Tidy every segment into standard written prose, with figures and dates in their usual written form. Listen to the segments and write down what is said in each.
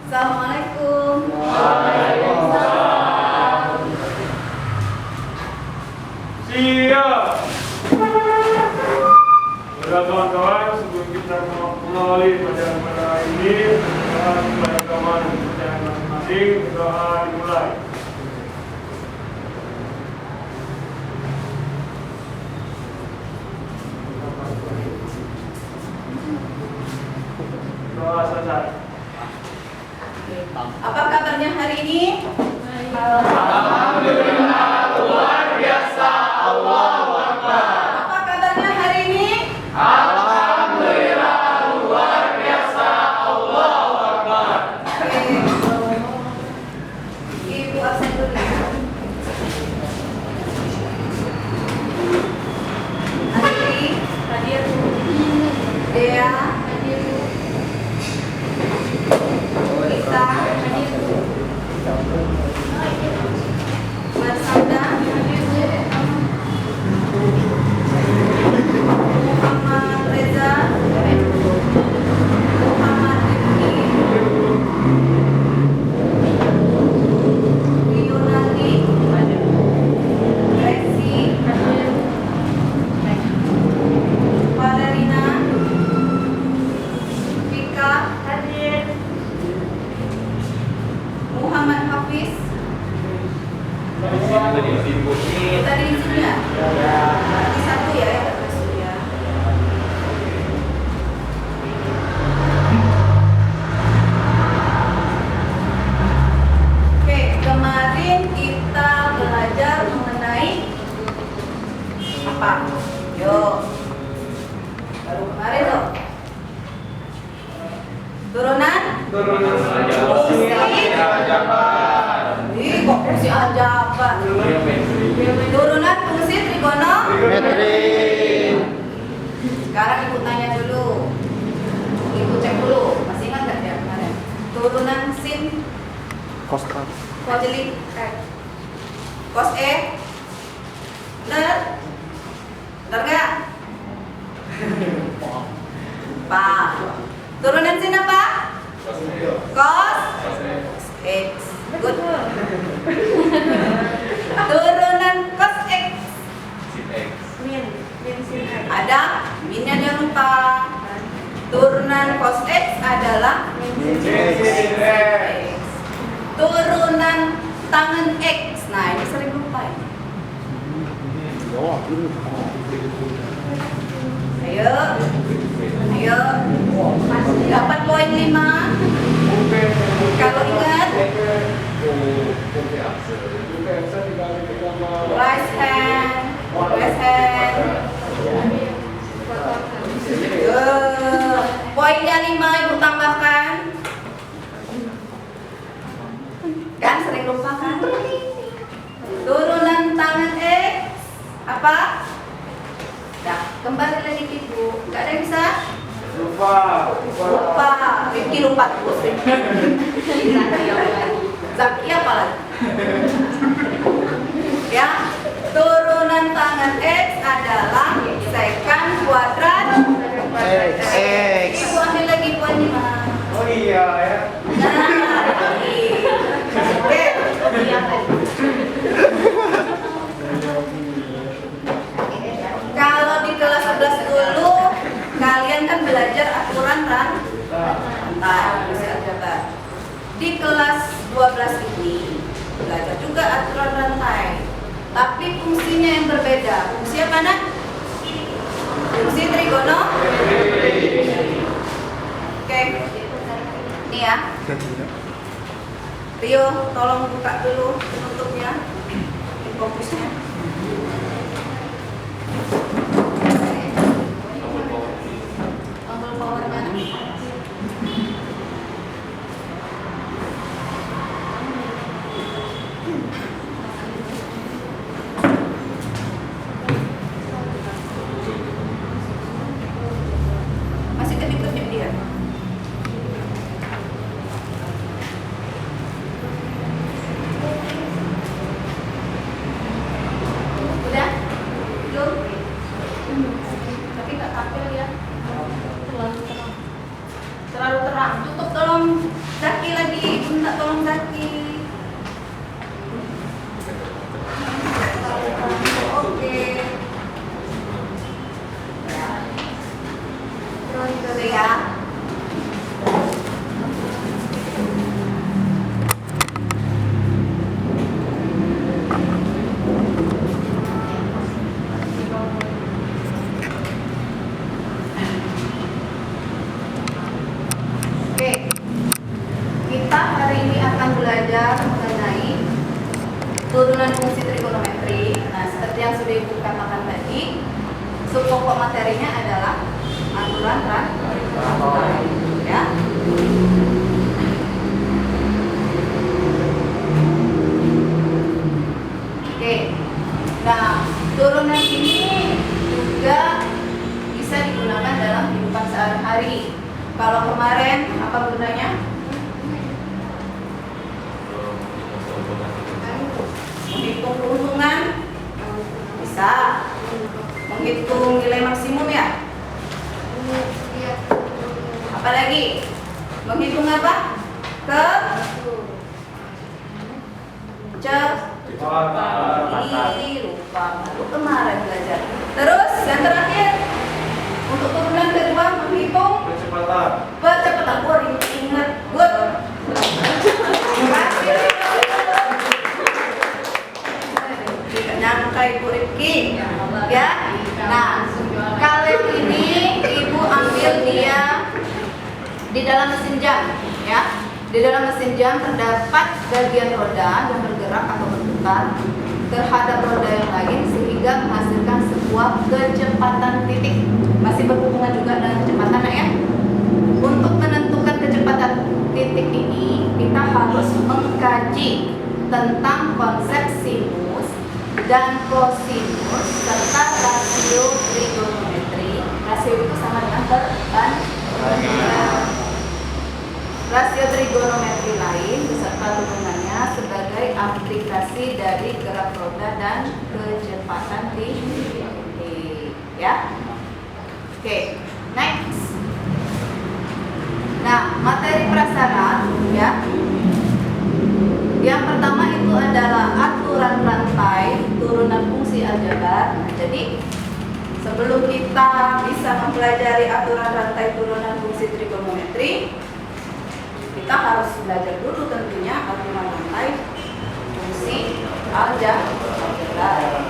Assalamualaikum. Waalaikumsalam. Siap. Baiklah kawan-kawan, sebelum kita mengawali pelajaran pada ini, kepada kawan dan masing-masing, doa dimulai. Doa selesai. Apa kabarnya hari ini? Alhamdulillah, luar biasa, Allahu Akbar. Apa kabarnya hari ini? Alhamdulillah, luar biasa, Allahu Akbar. Oke. Ibu absen dulu. Andri, hadir. Dea, hadir. Kita, hadir. Marsanda, hadir. Muhammad Reza, Muhammad Rifki, Yunani, Resi, Valerina, Vika, hadir. Muhammad Hafiz. Tadi di sini ya? Di satu ya, yang masuk ya. Oke, kemarin kita belajar mengenai apa? Yuk. Baru kemarin loh. Turunan? Fungsi Ih, kok fungsi aljabar? Turunan fungsi trigonometri. Sekarang ibu tanya dulu. Ibu cek dulu. Masih ingat nggak ya kemarin? Turunan sin Cos kojeli cos E. Bener? Bener nggak? Pak. Turunan sin apa? Cos X. Good. Turunan cos X. Ada minnya, jangan lupa. Turunan cos X adalah X. Turunan tangan X. Nah, ini sering lupa ya. Ayo. Ayo. Dapat poin 5. Kalau ingat, raise hand. Poinnya 5 ibu tambahkan. Kan sering lupa kan? Turunan tangan X apa? Dah, kembali lagi ibu. Gak ada yang bisa? Lupa. Rifki lupa terus. Zaki apa lagi? Ya, turunan tangan X adalah secant kuadrat X. Ibu ambil lagi poin 5. Oh iya ya. Nah, oke. Kalau di kelas 11 dulu kalian kan belajar aturan rantai, di kelas 12 ini belajar juga aturan rantai, tapi fungsinya yang berbeda. Fungsi apa nak? Fungsi trigonometri. Oke, ini ya. Rio, tolong buka dulu penutupnya, fokusnya. Tombol powernya. Masih kedip-kedip dia. Kita hari ini akan belajar mengenai turunan fungsi trigonometri. Nah, seperti yang sudah Ibu katakan tadi, subpokok materinya adalah aturan rantai, ya. Oke. Nah, turunan ini juga bisa digunakan dalam kehidupan sehari-hari. Kalau kemarin apa gunanya? Menghitung keuntungan bisa, menghitung nilai maksimum ya. Apalagi menghitung apa? Lupa baru kemarin belajar. Terus yang terakhir untuk turunan kedua menghitung percepatan. Gua ingat good. Nyangka Ibu Rifki, ya. Nah, kali ini Ibu ambil dia di dalam mesin jam, ya. Di dalam mesin jam terdapat bagian roda yang bergerak atau berputar terhadap roda yang lain sehingga menghasilkan sebuah kecepatan titik. Masih berhubungan juga dengan kecepatan, ya. Untuk menentukan kecepatan titik ini, kita harus mengkaji tentang konsep sinus dan kosinus serta rasio trigonometri. Rasio itu sama dengan perbandingan. Rasio trigonometri lain beserta hubungannya sebagai aplikasi dari gerak roda dan kecepatan titik, ya. Oke, next. Nah, materi prasyarat, ya. Yang pertama itu adalah aturan rantai turunan fungsi aljabar. Nah, jadi sebelum kita bisa mempelajari aturan rantai turunan fungsi trigonometri, kita harus belajar dulu tentunya aturan rantai fungsi aljabar.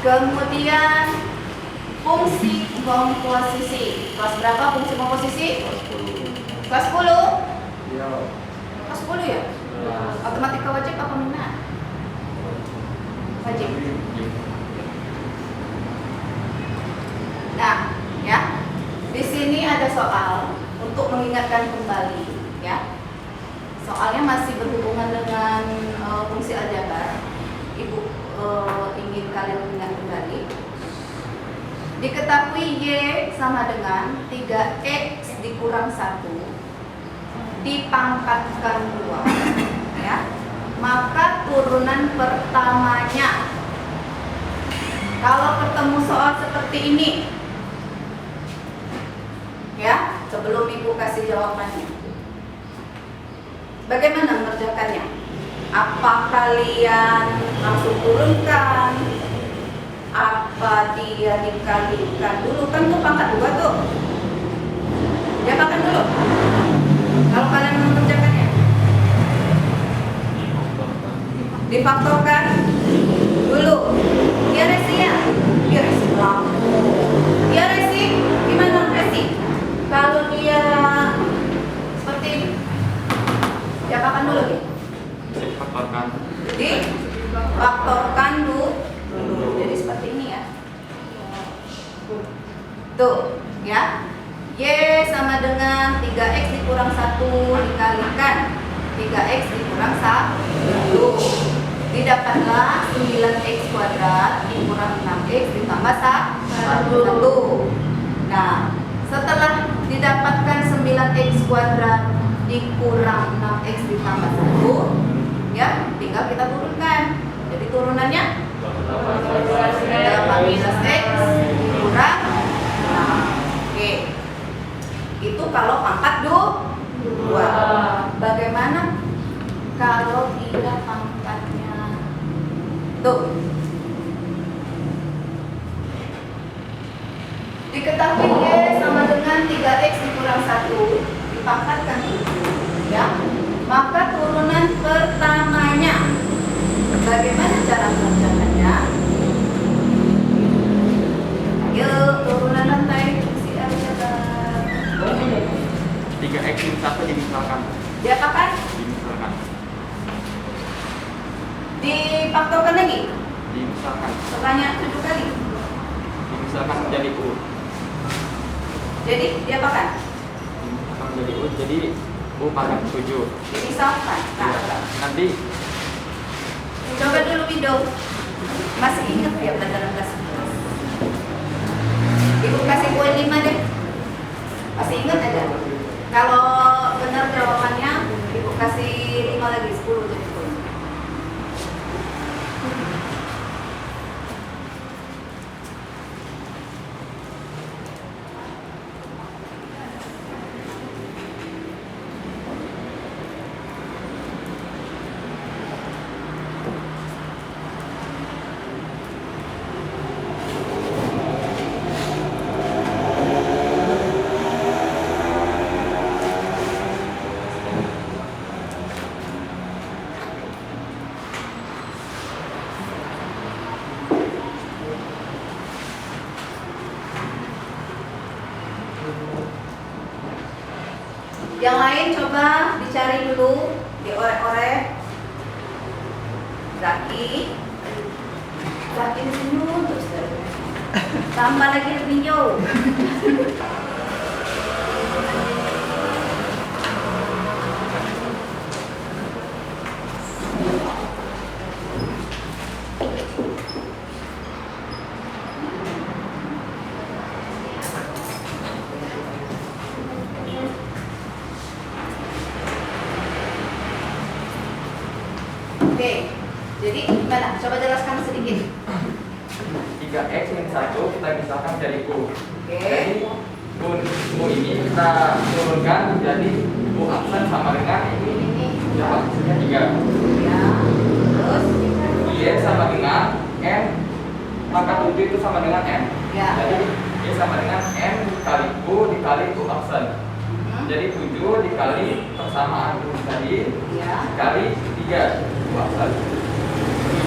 Kemudian fungsi komposisi. Kelas berapa fungsi komposisi? Kelas 10? Kelas 10 ya? Matematika wajib apa minat? Wajib. Nah, ya. Di sini ada soal untuk mengingatkan kembali, ya. Soalnya masih berhubungan dengan fungsi aljabar. Ibu ingin kalian mengingat kembali. Diketahui Y sama dengan 3X dikurang 1 dipangkatkan 2, ya. Maka turunan pertamanya, kalau ketemu soal seperti ini, ya, sebelum Ibu kasih jawabannya, bagaimana mengerjakannya? Apa kalian langsung turunkan? Apa dia dikalikan dulu? Kan tuh pangkat 2 tuh. Ya, makan dulu. Kalau kalian mengerjakannya, difaktorkan dulu. Ya resi ya? Ya resi lampu. Ya resi, gimana resi? Kalau dia seperti ini, ya makan dulu nih. Difaktorkan dulu. Jadi seperti ini ya. Tuh, ya. Y sama dengan 3X dikurang 1 dikalikan 3X dikurang 1. Didapatlah 9X kuadrat dikurang 6X ditambah 1. Nah, setelah didapatkan 9X kuadrat dikurang 6X ditambah 1, ya, tinggal kita turunkan. Jadi turunannya 8 minus X dikurang 6. Oke. Itu kalau pangkat 2. Bagaimana kalau dia pangkatnya tuh? Diketahui Y sama dengan 3X dikurang 1 dipangkatkan 7, ya. Maka turunan pertamanya, bagaimana cara mengerjakannya? Ayo, turunan rantai fungsi aljabar. 3X 1 dimisalkan. Diapakan? Difaktorkan lagi. Dimisalkan. Sebanyak 7 kali. Dimisalkan menjadi U. Jadi diapakan? Dimisalkan menjadi U, jadi U pangkat 7. Dimisalkan. Nah, Nanti coba dulu video. Masih ingat ya pelajaran kelas 11? Ibu kasih poin 5 deh. Masih ingat aja. Kalau benar jawabannya, Ibu kasih 5 lagi, 10 jadi poin. Yang lain coba dicari dulu, diorek-orek. Zaki senyum terus. Tambah lagi lebih jauh. Oke, jadi gimana? Coba jelaskan sedikit. 3x min 1 kita misalkan jadi U. Oke. Jadi U ini kita turunkan jadi U aksen sama dengan ini. Coba hasilnya 3. Ya. Terus? Y sama dengan N, maka 7 itu sama dengan N. Ya. Jadi Y sama dengan N dikali U dikali U aksen. Jadi 7 dikali persamaan U tadi Ya. dikali 3 U aksen.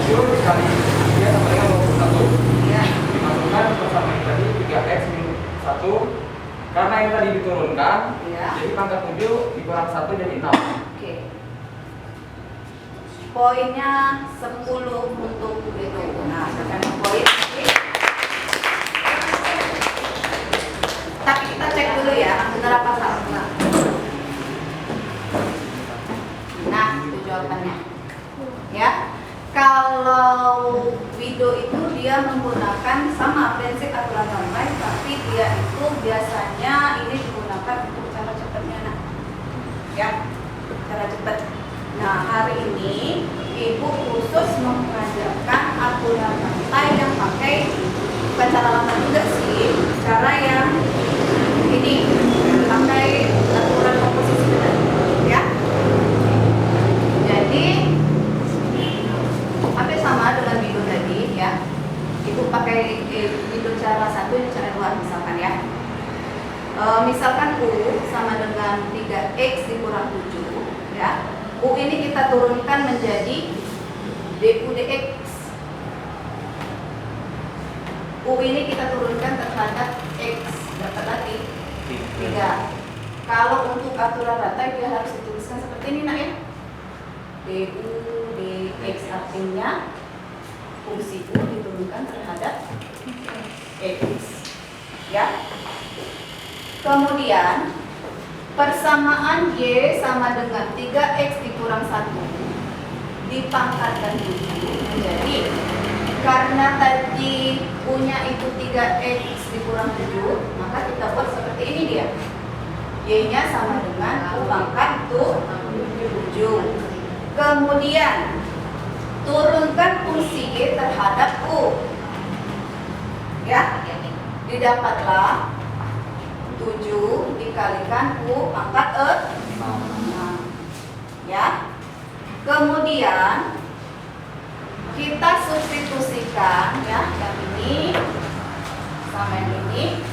7 dikali 3 sama dengan 21. Ya. Dimasukkan persamaan tadi 3x min 1. Karena yang tadi diturunkan, Ya. jadi pangkat 7 dikurang 1 jadi 6. Oke. Poinnya 10 untuk itu. Nah, sekarang poin. Tapi kita cek dulu ya, benar apa salah. Nah, itu jawabannya. Ya. Kalau video itu dia menggunakan sama prinsip aturan ramai, tapi dia itu biasanya ini digunakan untuk cara cepatnya, nah. Ya, cara cepat. Nah, hari ini Ibu khusus mengajarkan aturan rantai yang pakai bukan cara lama juga sih, cara yang ini pakai aturan komposisi benar, ya. Jadi hampir sama dengan video tadi, ya. Ibu pakai video cara 1 dan cara 2 misalkan, ya. Misalkan U sama dengan 3x dikurang 7, ya. U ini kita turunkan menjadi du dx. U ini kita turunkan terhadap x, dapat lagi 3. Kalau untuk aturan rantai dia harus dituliskan seperti ini, nak, ya. Du dx artinya fungsi U diturunkan terhadap x, ya. Kemudian persamaan Y sama dengan 3x dikurang 1 dipangkatkan dulu menjadi, karena tadi U-nya itu 3x dikurang 7, maka kita buat seperti ini dia. Y-nya sama dengan U pangkat 7. Kemudian turunkan fungsi Y terhadap U. Ya, didapatlah 7 dikalikan U pangkat 6. Ya. Kemudian kita substitusikan, ya, yang ini sama yang ini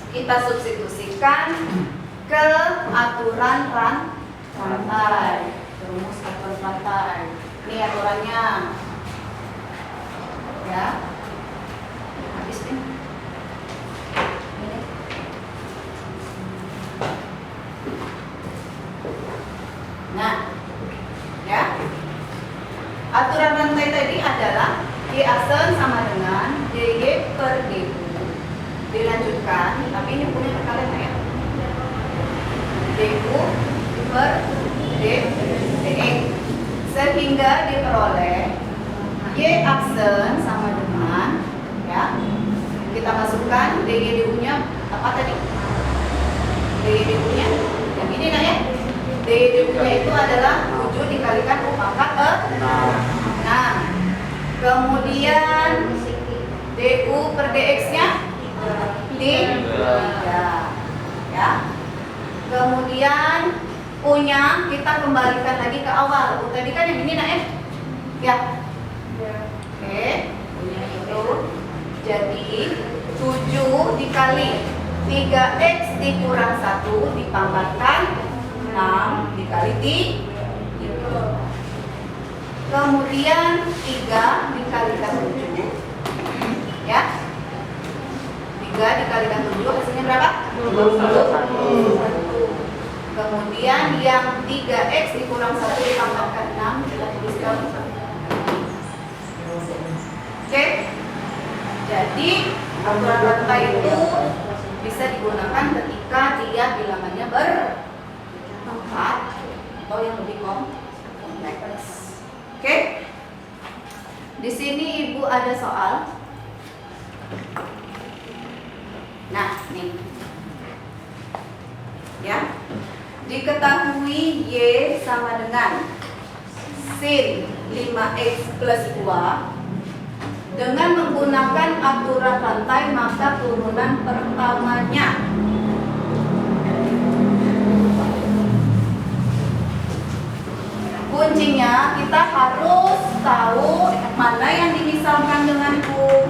kita substitusikan ke aturan rantai, rumus aturan rantai. Ini aturannya, ya. Habis nih. Ini. Nah, ya. Aturan rantai tadi adalah Y aksen sama dengan DY per DU. Dilanjutkan, tapi ini punya kalian ya. DU per DX. Sehingga diperoleh Y aksen sama dengan, ya, kita masukkan DY/DU-nya apa tadi? DY/DU-nya yang ini nak ya. DY/DU-nya itu adalah 7 dikalikan U pangkat 6. Kemudian DU per DX-nya 3. Ya. Kemudian U-nya kita kembalikan lagi ke awal. U tadi kan yang ini nak ya? Ya. Oke, U-nya itu jadi 7 dikali 3X dikurang 1 dipangkatkan 6 dikali 3. Kemudian 3 dikalikan 7. Ya. 3 dikalikan 7 hasilnya berapa? 21. Kemudian yang 3X dikurang 1 dipangkatkan 6 kita tuliskan. Oke. Jadi aturan rantai itu bisa digunakan ketika dia bilangannya berempat atau yang lebih kompleks. Oke. Di sini Ibu ada soal. Nah, nih. Ya. Diketahui Y sama dengan sin 5X plus 2. Dengan menggunakan aturan rantai maka turunan pertamanya kuncinya kita harus tahu mana yang dimisalkan dengan U,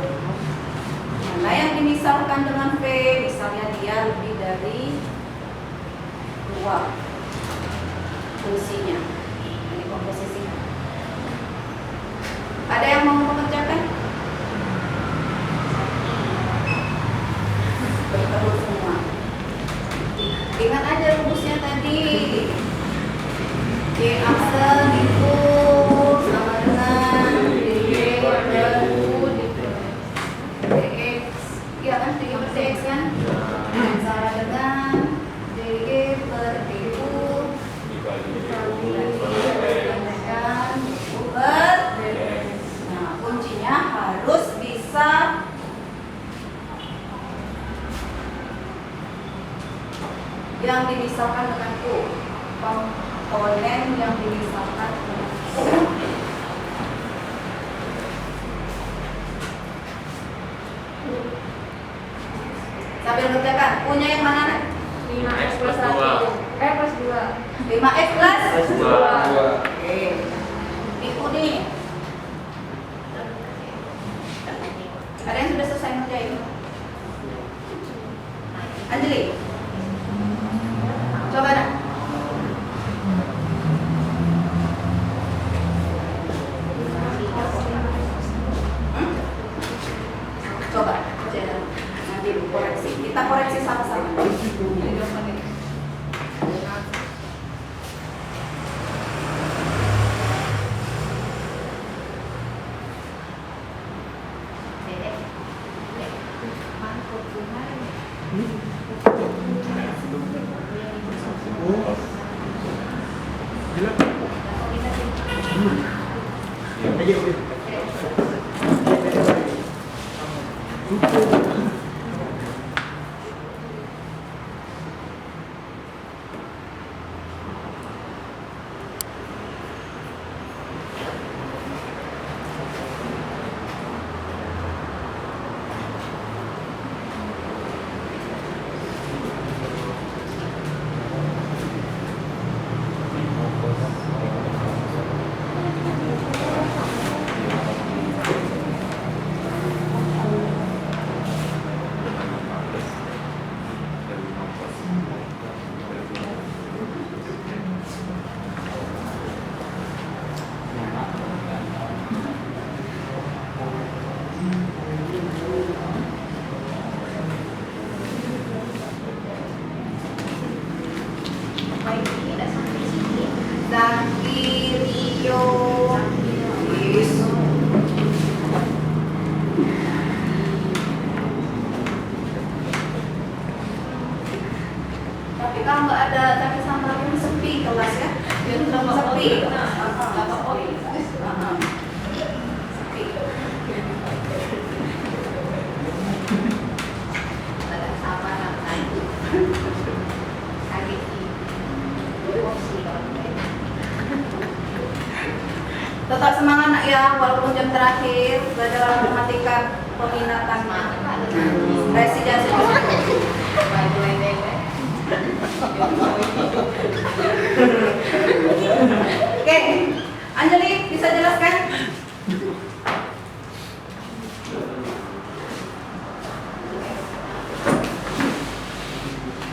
mana yang dimisalkan dengan V. Misalnya dia lebih dari 2 fungsinya. Ini komposisinya. Ada yang mau mengerjakan? Berterus semua. Ingat aja rumusnya tadi. Y aksen itu sama dengan DY per U DX. Iya kan, DY per DX kan? Sama dengan DY per DU dikalikan U per DX. Nah, kuncinya harus bisa yang dimisalkan dengan U, komponen yang dimisalkan dengan U. Sambil mengerjakan, punya yang mana nih? 5x plus 1 plus 2 5x plus 2. Oke. Ibu nih. Ada yang sudah selesai ngerjain? Anjeli. Coba nak. Coba jangan nanti koreksi. Kita koreksi sama-sama. Ini 2 menit. Zakirio Sepi. Sepi. Sama namanya. Tetap semangat nak ya, walaupun jam terakhir belajar memperhatikan peminatannya. Resi dan Oke, Anjali bisa jelaskan?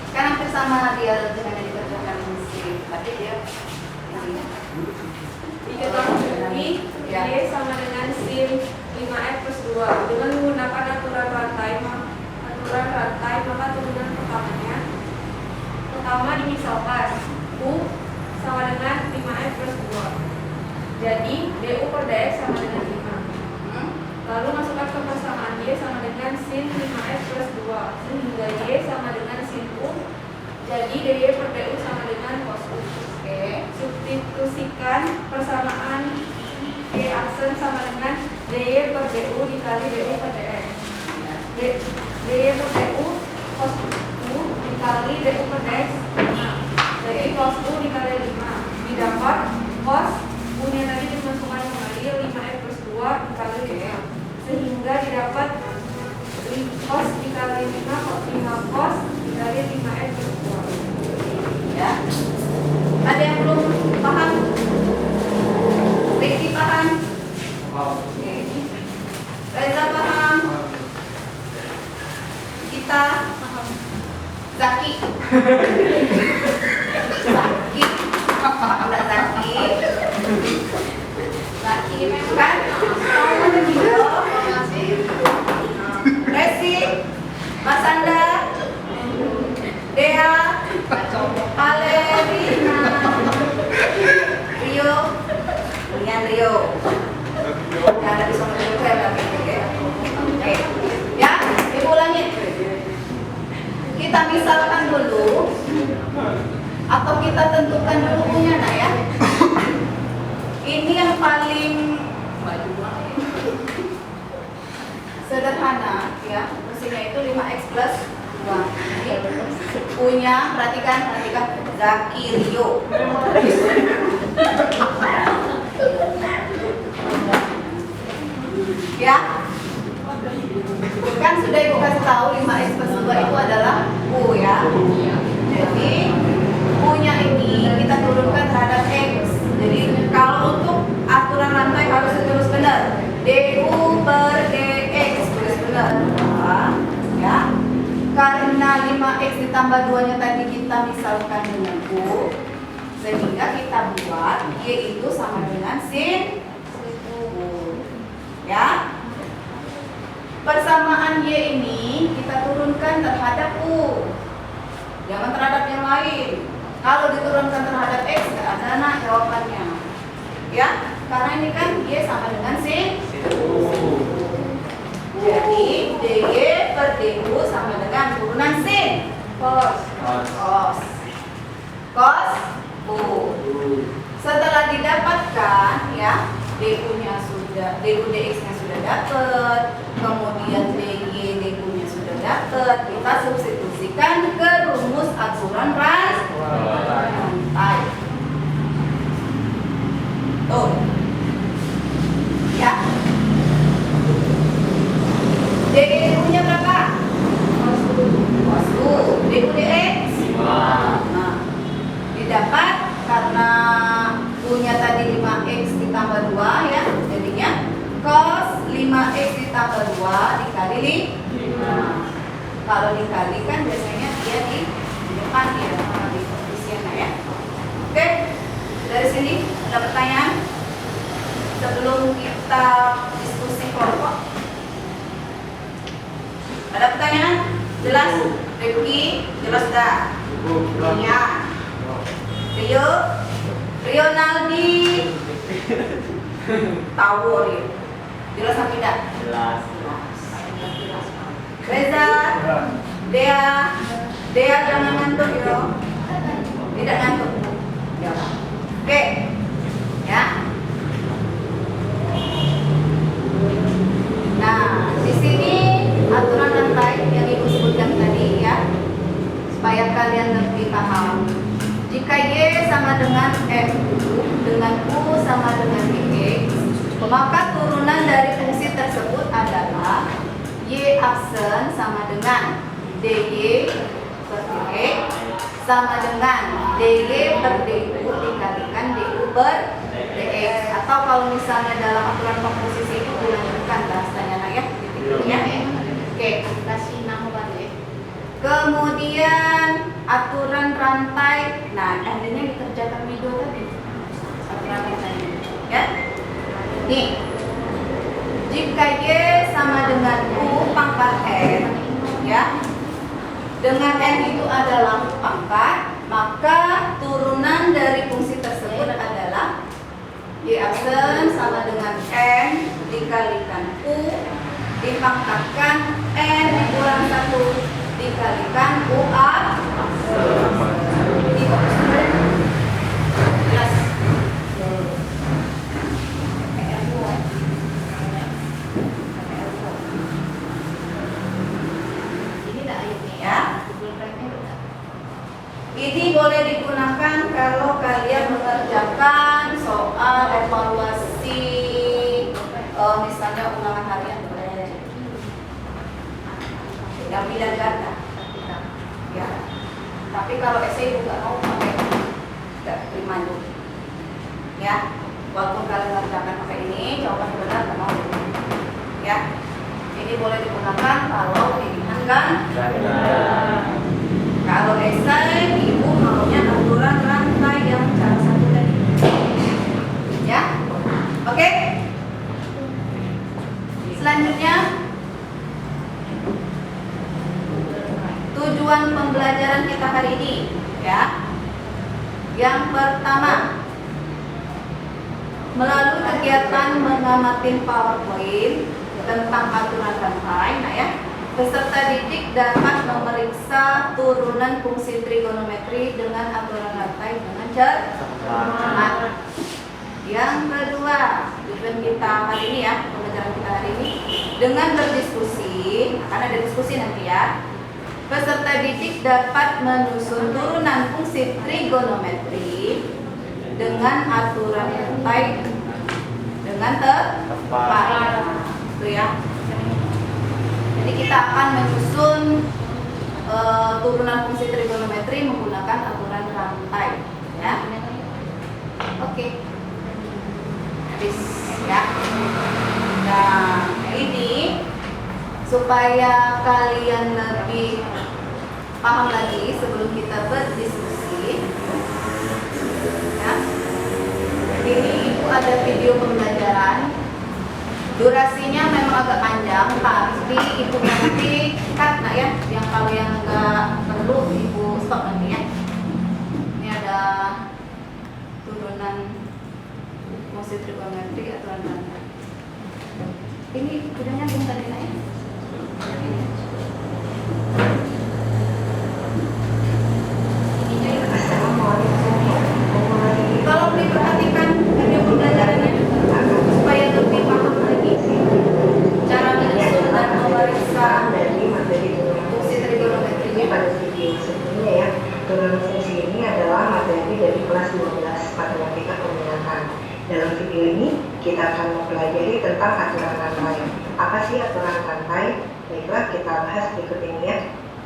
Sekarang bersama dia dengan yang dikerjakan si tadi dia. Diketahui Y sama dengan sin 5X plus 2 dengan menggunakan aturan rantai maka turunan pertama dimisalkan U sama dengan 5X plus 2 jadi DU per DX sama dengan 5 lalu masukkan ke persamaan Y sama dengan sin 5X plus 2 sehingga Y sama dengan sin U jadi DY per DU sama dengan cos U. Substitusikan persamaan Y aksen sama dengan DY per DU dikali DU per DX. DY per DU cos U dikali DU per DX 5. Jadi cos U dikali 5 didapat cos U nya tadi dimasukkan kembali 5X plus 2 dikali DX sehingga didapat cos dikali 5 cos dikali 5X plus 2. Ya. Ada yang belum paham? Ricky paham? Oke. Reza paham? Kita paham? Zaki? Zaki? Udah Zaki? Zaki kan? Kamu ada video? Resi? Mas Anda? Dea? Valerina, Rio, dengan Rio. Ya, ada di sana juga ya, oke. Ya, Ibu ulangi. Kita misalkan dulu, atau kita tentukan dulu punya nak ya. Ini yang paling sederhana ya, mesinnya itu 5X plus 2. Punya, perhatikan Zaki Rio. Ya, kan sudah Ibu kasih tahu 5X plus 2 itu adalah U ya. Jadi U-nya ini kita turunkan terhadap X. Jadi kalau untuk aturan rantai harus terus benar. DU per DX terus benar. Ya. Karena 5X ditambah 2-nya tadi kita misalkan dengan U, sehingga kita buat Y itu sama dengan sin U. Ya. Persamaan Y ini kita turunkan terhadap U, jangan terhadap yang lain. Kalau diturunkan terhadap X, nggak ada nah jawabannya. Ya, karena ini kan Y sama dengan sin U. Jadi DY per DU sama dengan turunan sin cos U. Setelah didapatkan ya, DU-nya sudah, DU DX-nya sudah dapat, kemudian DY DU-nya sudah dapat, kita substitusikan ke rumus aturan rantai. Tuh. Ya. DU-nya berapa? Cos U. DU DX? Nah, didapat karena U-nya tadi 5X ditambah 2 ya, jadinya cos 5X ditambah 2 dikali 5. Kalau dikali kan biasanya dia di depan ya, di koefisiennya ya. Oke, dari sini ada pertanyaan sebelum kita diskusi kelompok? Ada pertanyaan? Jelas? Rifki, jelas dah? Iya. Rio Naldi tahu Rio. Jelas apa tidak? Jelas. Reza, Dea jangan ngantuk yo. Tidak ngantuk. Ya. Oke. aksen sama dengan DY per DX sama dengan DY per DU dikalikan DU per DX. Atau kalau misalnya dalam aturan komposisi itu dilanjutkan bahasanya nak ya, ya. Oke, kasih nama baru ya. Kemudian aturan rantai, nah akhirnya dikerjakan video tadi aturan rantai ya. Nih, jika Y sama dengan U pangkat N ya, dengan N itu adalah pangkat, maka turunan dari fungsi tersebut adalah Y aksen sama dengan N dikalikan U dipangkatkan N dikurang 1 dikalikan U aksen. Jelas? Ini tak ayatnya ya. Ini boleh digunakan kalau kalian mengerjakan soal evaluasi misalnya ulangan harian boleh. Yang pilihan ganda. Ya. Tapi kalau essay juga mau pakai enggak terima dulu. Ya. Walaupun kalian mengerjakan pakai ini, jawaban benar enggak mau. Ya. Ini boleh digunakan kalau pilihan ganda. Kalau esai, ibu maunya aturan rantai yang cara satu tadi. Ya, oke. Selanjutnya, tujuan pembelajaran kita hari ini, ya. Yang pertama, melalui kegiatan mengamati PowerPoint tentang aturan rantai, nah ya. Peserta didik dapat memeriksa turunan fungsi trigonometri dengan aturan rantai dengan cermat. Yang kedua, tujuan kita hari ini ya, pembelajaran kita hari ini dengan berdiskusi, akan ada diskusi nanti ya. Peserta didik dapat menyusun turunan fungsi trigonometri dengan aturan rantai dengan tepat. Itu ya. Jadi kita akan menyusun turunan fungsi trigonometri menggunakan aturan rantai, ya. Oke, habis ya. Nah, ini supaya kalian lebih paham lagi sebelum kita berdiskusi, ya. Ini Ibu ada video pembelajaran. Durasinya memang agak panjang, tapi Ibu nanti cut nak ya. Yang kalau yang nggak perlu Ibu stop nanti ya. Ini ada turunan fungsi trigonometri aturan rantai. Ini udah nyambung tadi nak ya. Kalau diperhatikan video pembelajarannya supaya lebih paham lagi cara menyusun dan memeriksa fungsi trigonometri pada video sebelumnya ya. Turunan fungsi ini adalah materi dari kelas 12 matematika peminatan. Dalam video ini kita akan mempelajari tentang aturan rantai. Apa sih aturan rantai? Baiklah, kita bahas berikut ini ya.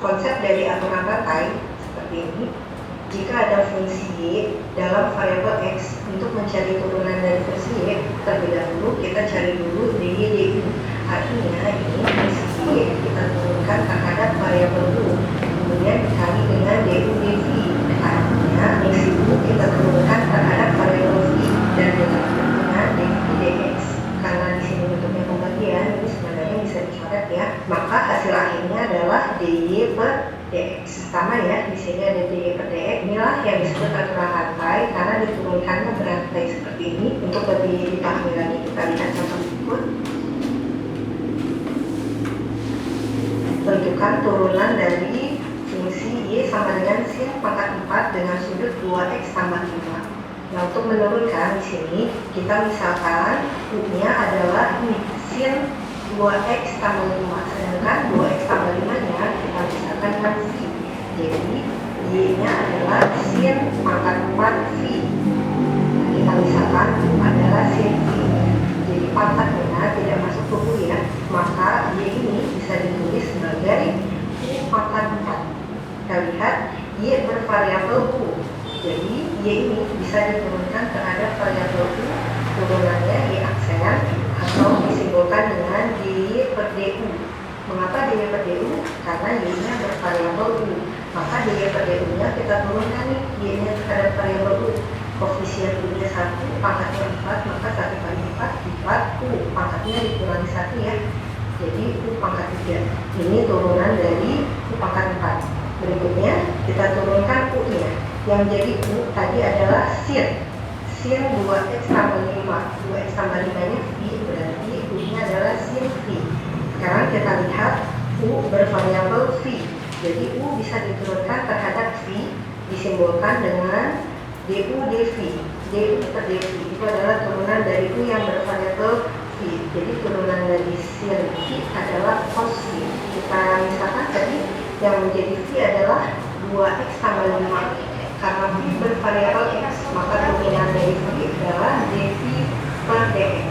Konsep dari aturan rantai seperti ini. Jika ada fungsi Y dalam variabel X, untuk mencari turunan dari fungsi Y, terlebih dahulu kita cari dulu DY DU. Artinya ini fungsi Y kita turunkan terhadap variabel U, kemudian dikali dengan DU DV. Artinya fungsi U kita turunkan terhadap variabel V dan dikali dengan DV DX. Karena di sini bentuknya pembagian, ini sebenarnya bisa dicoret ya. Maka hasil akhirnya adalah DY per DX. Sama ya, di sini ada DY per DX. Inilah yang disebut aturan rantai karena diturunkannya berantai seperti ini. Untuk lebih dipahami lagi, kita lihat contoh berikut. Tentukan turunan dari fungsi Y sama dengan sin pangkat 4 dengan sudut 2x tambah 5. Nah, untuk menurunkan di sini kita misalkan U-nya adalah sin 2x tambah 5, sedangkan 2x tambah 5-nya kita misalkan dengan V. Jadi Y-nya adalah sin pangkat 4 V. Kita misalkan U adalah sin V. Jadi pangkatnya tidak masuk ke U ya, maka Y ini bisa ditulis sebagai diturunkan terhadap variabel U turunannya Y aksen atau disimbolkan dengan dy per du. Mengapa dy per du? Karena Y-nya bervariabel U. Maka dy per du-nya kita turunkan nih, Y-nya terhadap variabel U. Koefisien U-nya 1, pangkatnya 4, maka 1 kali 4 U, pangkatnya dikurangi 1 ya. Jadi U pangkat 3. Ini turunan dari U pangkat 4. Berikutnya kita turunkan U-nya. Yang jadi U tadi adalah sin 2x tambah 5. 2x tambah 5-nya V, berarti U-nya adalah sin V. Sekarang kita lihat U bervariabel V. Jadi U bisa diturunkan terhadap V, disimbolkan dengan du dv. Du per dv itu adalah turunan dari U yang bervariabel V. Jadi turunan dari sin V adalah cos V. Kita misalkan tadi yang menjadi V adalah 2x tambah 5. Karena V bervariabel x, maka turunan dari V adalah dv per dx.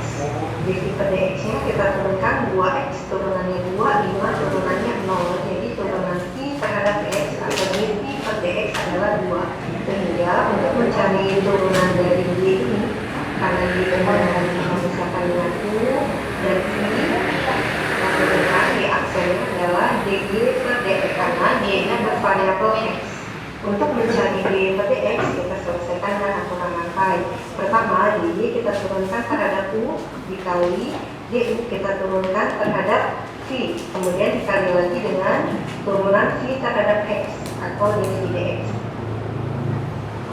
dv per dx-nya kita turunkan 2x, turunannya 2, 5, turunannya 0. Jadi turunan V terhadap x atau dv per dx adalah 2. Sehingga untuk mencari turunan dari y ini, karena y itu adalah misalkan dengan U dan V, maka dengan y aksennya adalah dy per dx karena y-nya bervariabel x. Untuk mencari dy per dx kita selesaikan dengan aturan rantai. Pertama, dy kita turunkan terhadap U dikali du kita turunkan terhadap V, kemudian dikali lagi dengan turunan V terhadap x atau dy dx.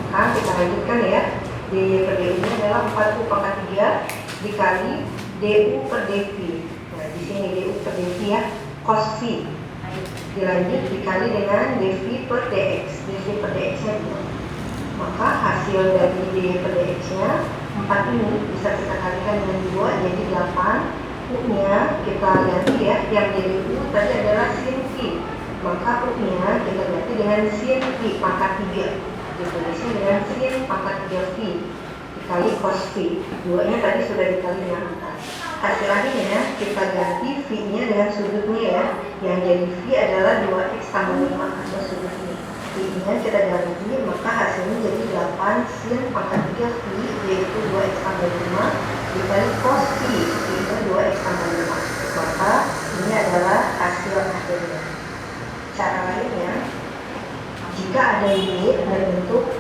Maka kita lanjutkan ya, dy per du-nya adalah 4U pangkat 3 dikali du per dv. Nah, di sini du per dv ya, cos V. Dilanjut dikali dengan dv per dx. dv per dx-nya 2. Maka hasil dari dy per dx-nya 4 ini bisa kita kalikan dengan 2 jadi 8. U-nya kita ganti ya, yang jadi U tadi adalah sin V. Maka U-nya kita ganti dengan sin V pangkat 3. Ditulisnya dengan sin pangkat 3V dikali cos V. 2-nya tadi sudah dikali dengan 4. Hasil akhirnya kita ganti V-nya dengan sudutnya ya. Yang jadi V adalah 2x tambah 5 atau sudut V. V-nya kita ganti, maka hasilnya jadi 8 sin pangkat 3V yaitu 2x tambah 5 dikali cos V yaitu 2x tambah 5. Maka ini adalah hasil akhirnya. Cara lainnya, jika ada limit berbentuk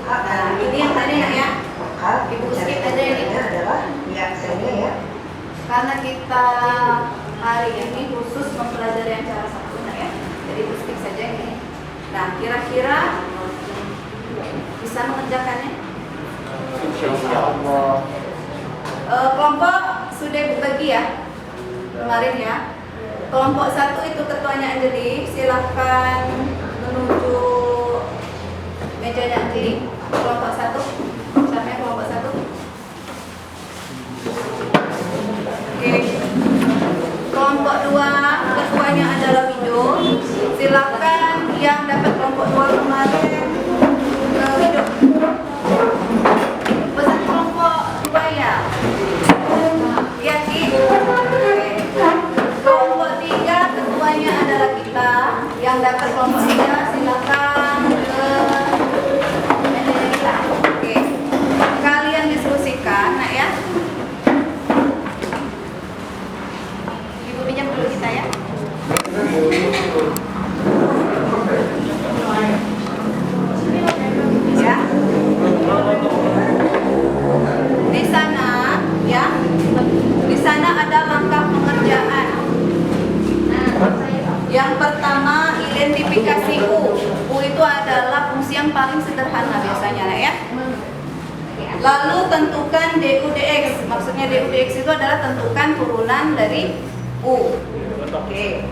ini yang tadi ya, maka Ibu skip aja ini. adalah y aksennya ya. Karena kita hari ini khusus mempelajari yang cara sempurna ya, jadi Ibu skip saja ini. Nah, kira-kira bisa mengerjakannya? Insyaallah. Kelompok sudah Ibu bagi ya kemarin ya. Kelompok 1 itu ketuanya Anjeli, silahkan menuju mejanya Anjeli. Kelompok 1, siapa yang kelompok 1? Oke. Kelompok 2 ketuanya adalah Wijo. Silahkan yang dapat kelompok 2 kemarin ke Wijo. Pesan kelompok 2 ya. Ya Ki. Kelompok 3 ketuanya adalah kita. Yang dapat kelompok 3 silakan ke meja kita. Oke. Kalian diskusikan, nak ya. Ibu pinjam dulu kita ya. Ya. Di sana ya. Di sana ada langkah pengerjaan. Yang pertama, identifikasi U. U itu adalah fungsi yang paling sederhana biasanya ya. Lalu tentukan du dx. Maksudnya du dx itu adalah tentukan turunan dari U. Oke.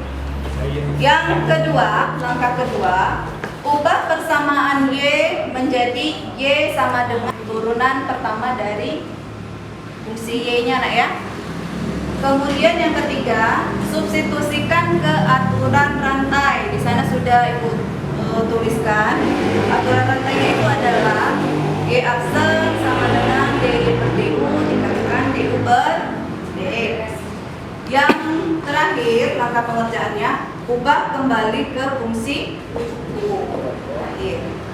Yang kedua, langkah kedua, ubah persamaan Y menjadi Y sama dengan turunan pertama dari fungsi Y-nya nak ya. Kemudian yang ketiga, substitusikan ke aturan rantai. Di sana sudah Ibu tuliskan. Aturan rantainya itu adalah Y aksen sama dengan dy per du dikalikan du per dx. Yang terakhir, langkah pengerjaannya, ubah kembali ke fungsi U.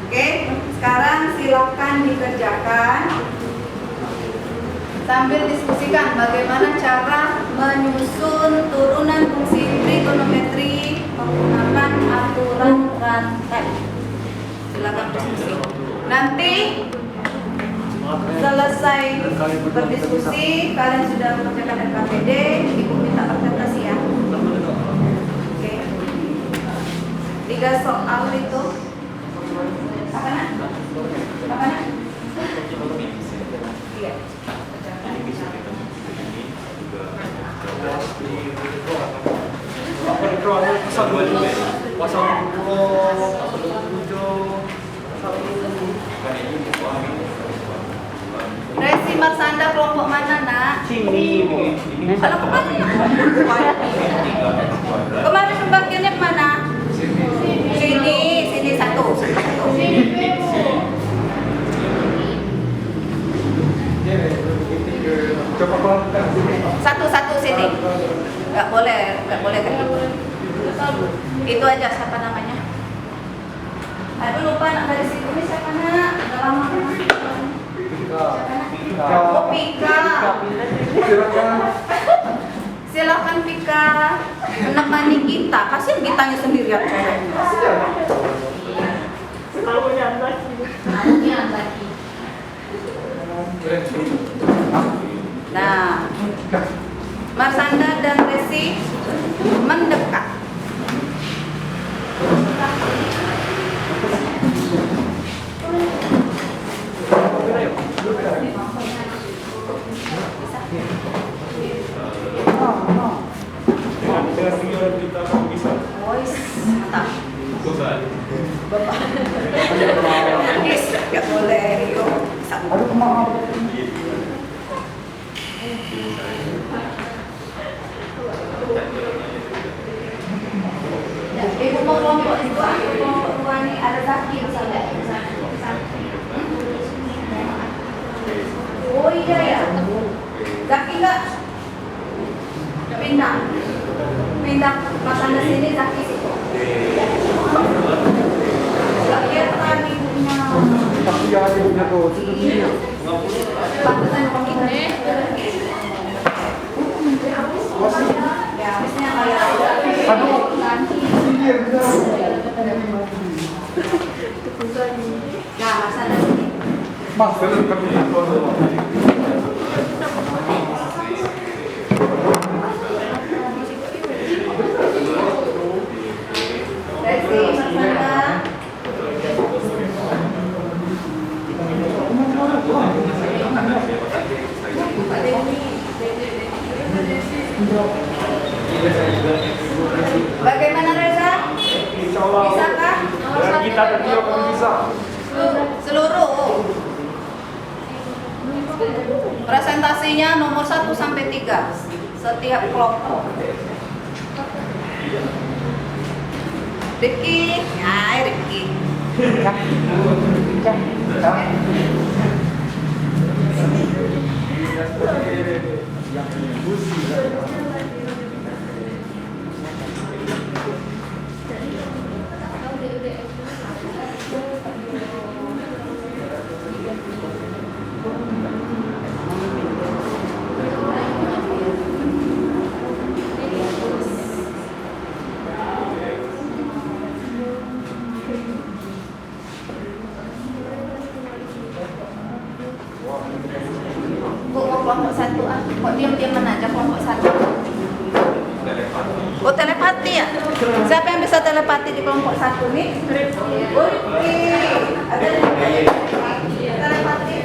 Oke, sekarang silakan dikerjakan. sambil diskusikan bagaimana cara menyusun turunan fungsi trigonometri menggunakan aturan rantai. Silakan diskusi. Nanti selesai berdiskusi, kalian sudah mengerjakan RKPD, Ibu minta presentasi ya. Oke. 3 soal itu. Apa nak? Apa nak? Iya. Pasal 25, pasal 20, pasal 27, pasal 20. Resi Marsanda kelompok mana nak? Sini. Kalau kemarin pembagiannya kemana? Sini satu. Coba keluarkan sini. Satu sini. Nggak boleh kayak gitu. Itu aja, siapa namanya? Aduh lupa nak dari situ ini siapa nak? Udah lama kan? Oh Pika. Silakan Pika menemani kita. Kasihan kitanya sendirian ceweknya. Tahunya lagi. Nah, Marsanda dan Resi mendekat. Dengan tinggal kita bisa. Voice, mantap. Bapak. Yes, nggak boleh. Yuk, Aduh, maaf. Ibu mau kelompok dua, kelompok dua ini ada Zaki misalnya. Oh iya ya. Zaki nggak pindah Marsanda sini, Zaki situ. Nggak kelihatan ibunya. Tapi ya ibunya tuh, itu dia. Pantesan ini. Ya, habisnya kayak. Aduh. Iya, benar. Nah, Marsanda sini. Mas, kami Resi, Marsanda. Bagaimana Reza? Insya Allah. Bisakah? Dan kita berdua kami bisa. Seluruh. Presentasinya nomor 1 sampai 3 setiap kelompok. Rifki, hai Rifki. Bu, mau kelompok 1 ah. Kok diam-diaman aja kelompok 1? Oh, telepati ya? Siapa yang bisa telepati di kelompok 1 nih? Oh, Rifki. Ada telepati.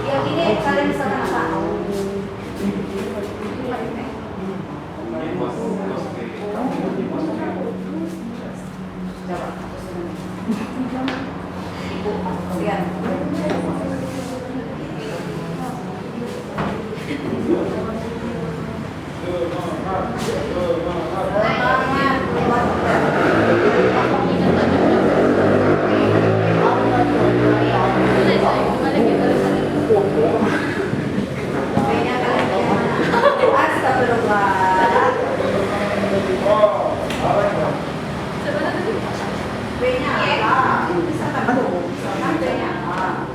Yang ini kalian bisa apa? Lihat. Astagfirullah. B-nya apa? Misalkan B-nya apa?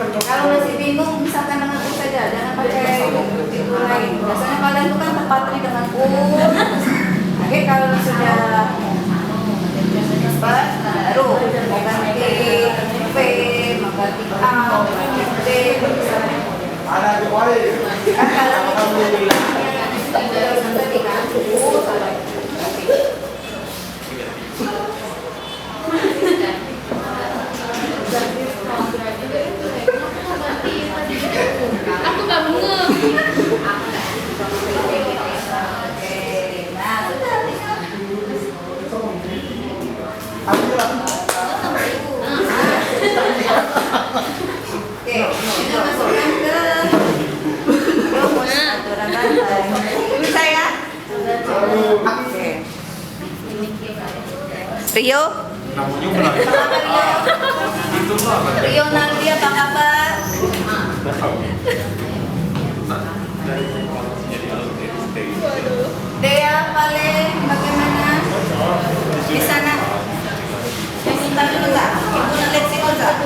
Kalau masih bingung, misalkan dengan U saja, jangan pakai itu lain. Biasanya kalian itu kan terpatri dengan U. Oke, kalau sudah cepat, baru mau ganti V, mau ganti A, mau ganti D, misalnya. Ada di wali. Kan kalau itu sudah sampai kan U, Aku nggak bengong. nah sudah tinggal. Oke, kita masukkan ke rumus aturan rantai. Bisa ya? Oke. Rio? Rio Naldi apa kabar? Dea paling bagaimana? Di sana? Sebentar dulu Kak. Ibu lihat sini Kak.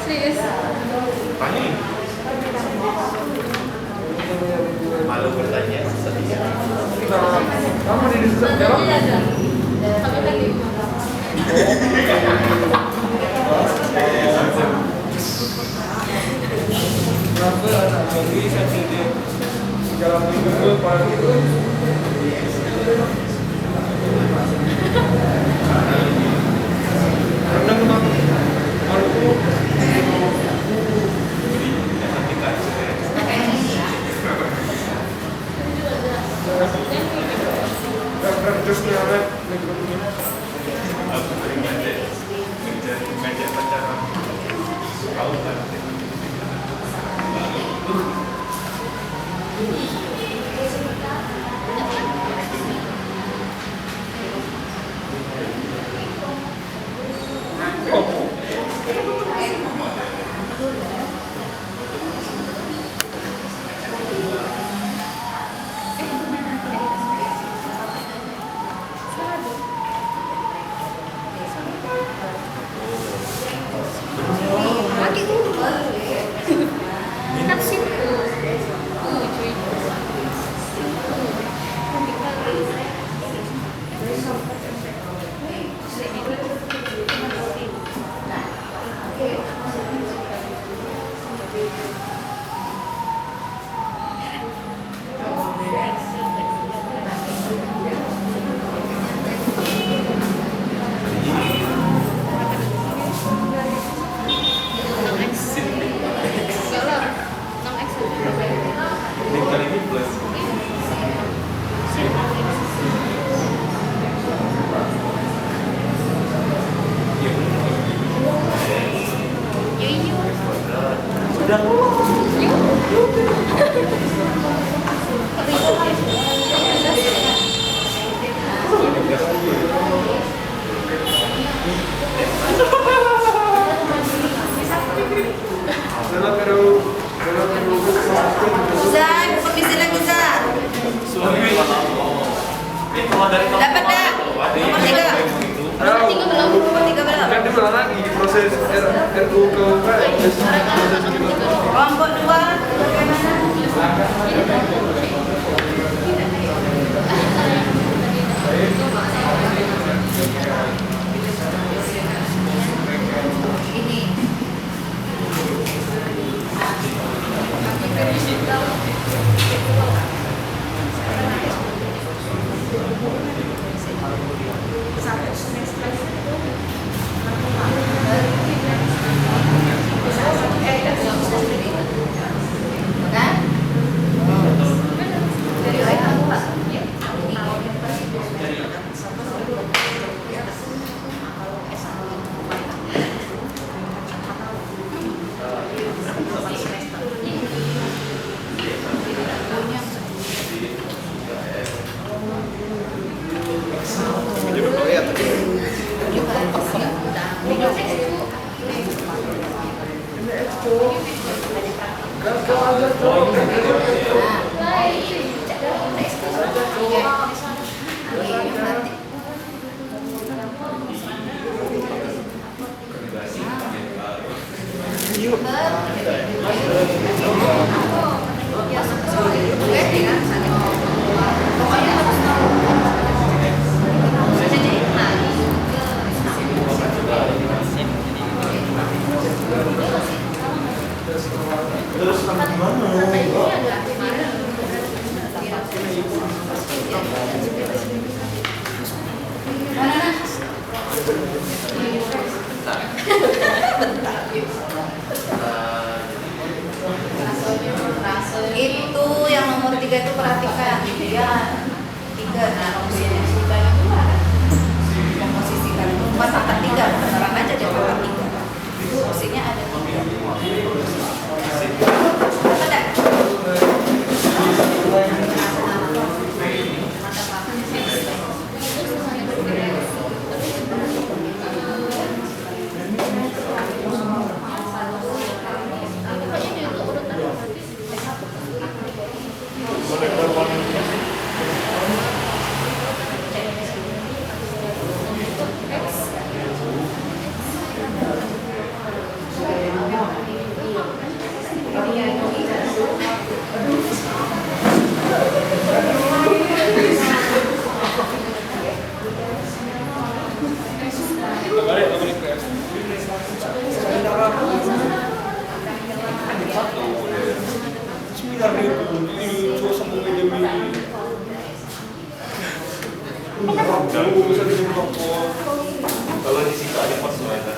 Serius. Malu bertanya sedih. Kamu di sejarah? Tapi kan di Kenapa anak bagi saya dia dalam minggu pada itu? Karena memang malu. Terus ada mikrofonnya. Aku sering ngajak pacaran. Kau kan? proses RU ke proses kita. Kelompok 2 bagaimana? Ini itu yang nomor 3 itu perhatikan dia 3 nah opsinya sudah itu ada komposisikan itu 4 pangkat 3 beneran aja dia pangkat 3 opsinya ada 3 ada Kalau di situ ada pos weather.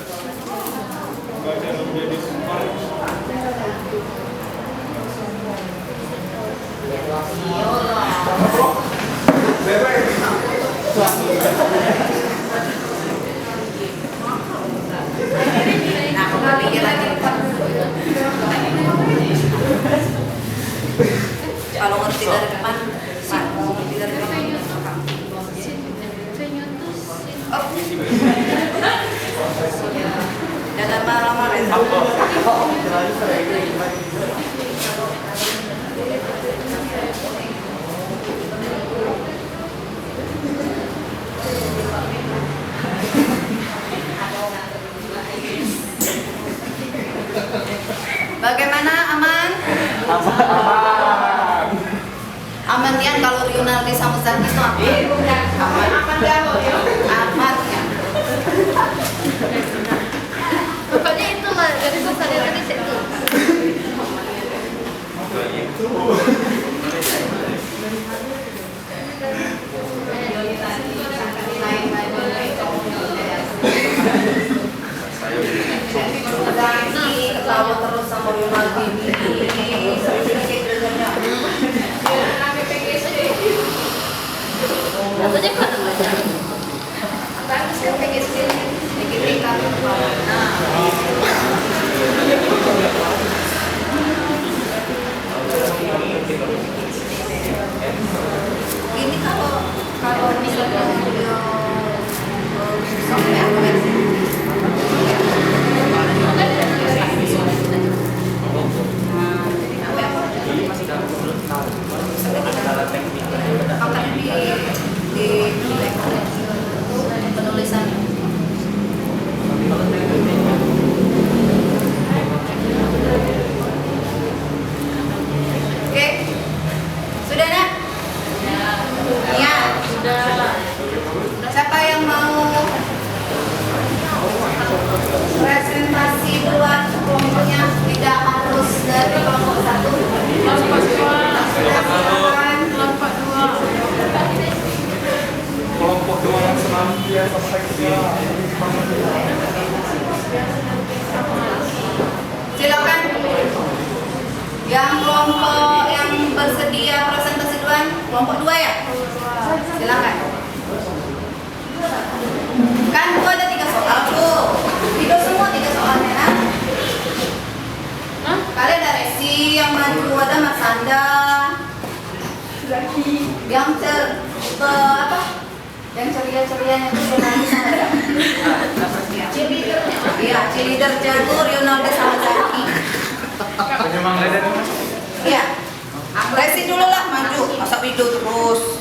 nah kembali lagi kalau ngerti dari depan Pak, ngerti dari depan jangan marah-marah ya. Bagaimana aman? Aman ya kalau Yunardi sama Zaki itu aman. Aman ya. Aman ya. Pokoknya itu lah dari kesadaran di situ. Zaki ketawa terus sama Yunardi ini. Katanya kan Bagus kan PGSD dikit kan. Nah. Ini kalau Silakan. Yang kelompok yang bersedia presentasi duluan, kelompok 2 ya? Silakan. Kan itu ada 3 soal tuh. Itu semua 3 soalnya kan? Kalian ada Resi yang maju, ada Mas Anda. Yang yang ceria-cerianya itu Ronaldo sama Cheerleader. Iya, cheerleader jago Ronaldo sama Zaki. Penyemangat. Iya. Resi dulu lah maju, masa video terus.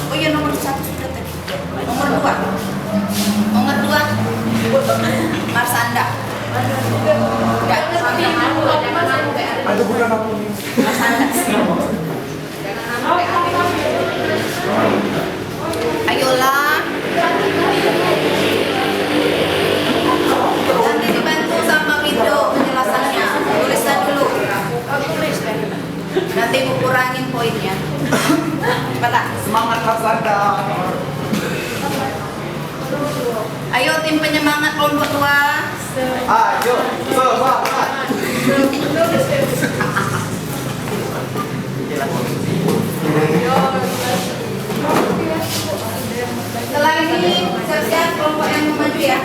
Oh iya, nomor 1 sudah tadi. Nomor 2 Marsanda. Ada bukan aku nih. Marsanda. Ayolah. Nanti dibantu sama video penjelasannya. Tuliskan dulu. Nanti aku kurangin poinnya. Cepat. Semangat Marsanda. Ayo tim penyemangat kelompok 2. Ayo, semangat. Setelah ini siap-siap kelompok yang mau maju ya.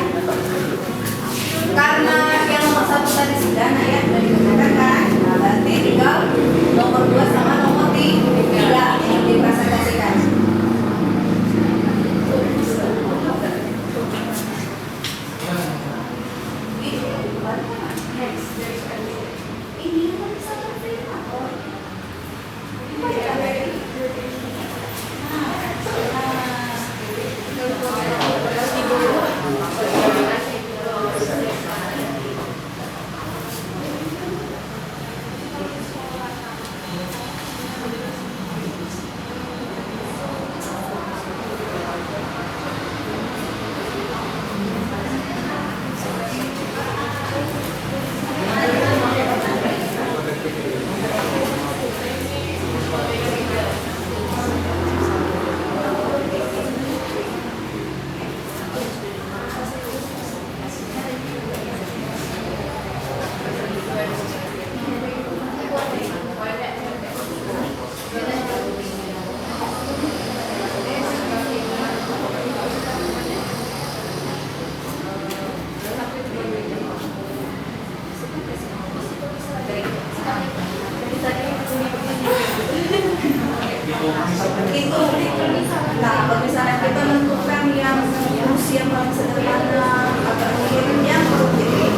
Karena yang nomor 1 tadi sudah ya, sudah dikatakan kan. Nah, berarti tinggal nomor 2 sama nomor 3 yang dipresentasikan. Nah, kalau misalnya kita menentukan yang usia paling sederhana atau mungkin yang produktif.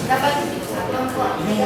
Dapat kelompok 3.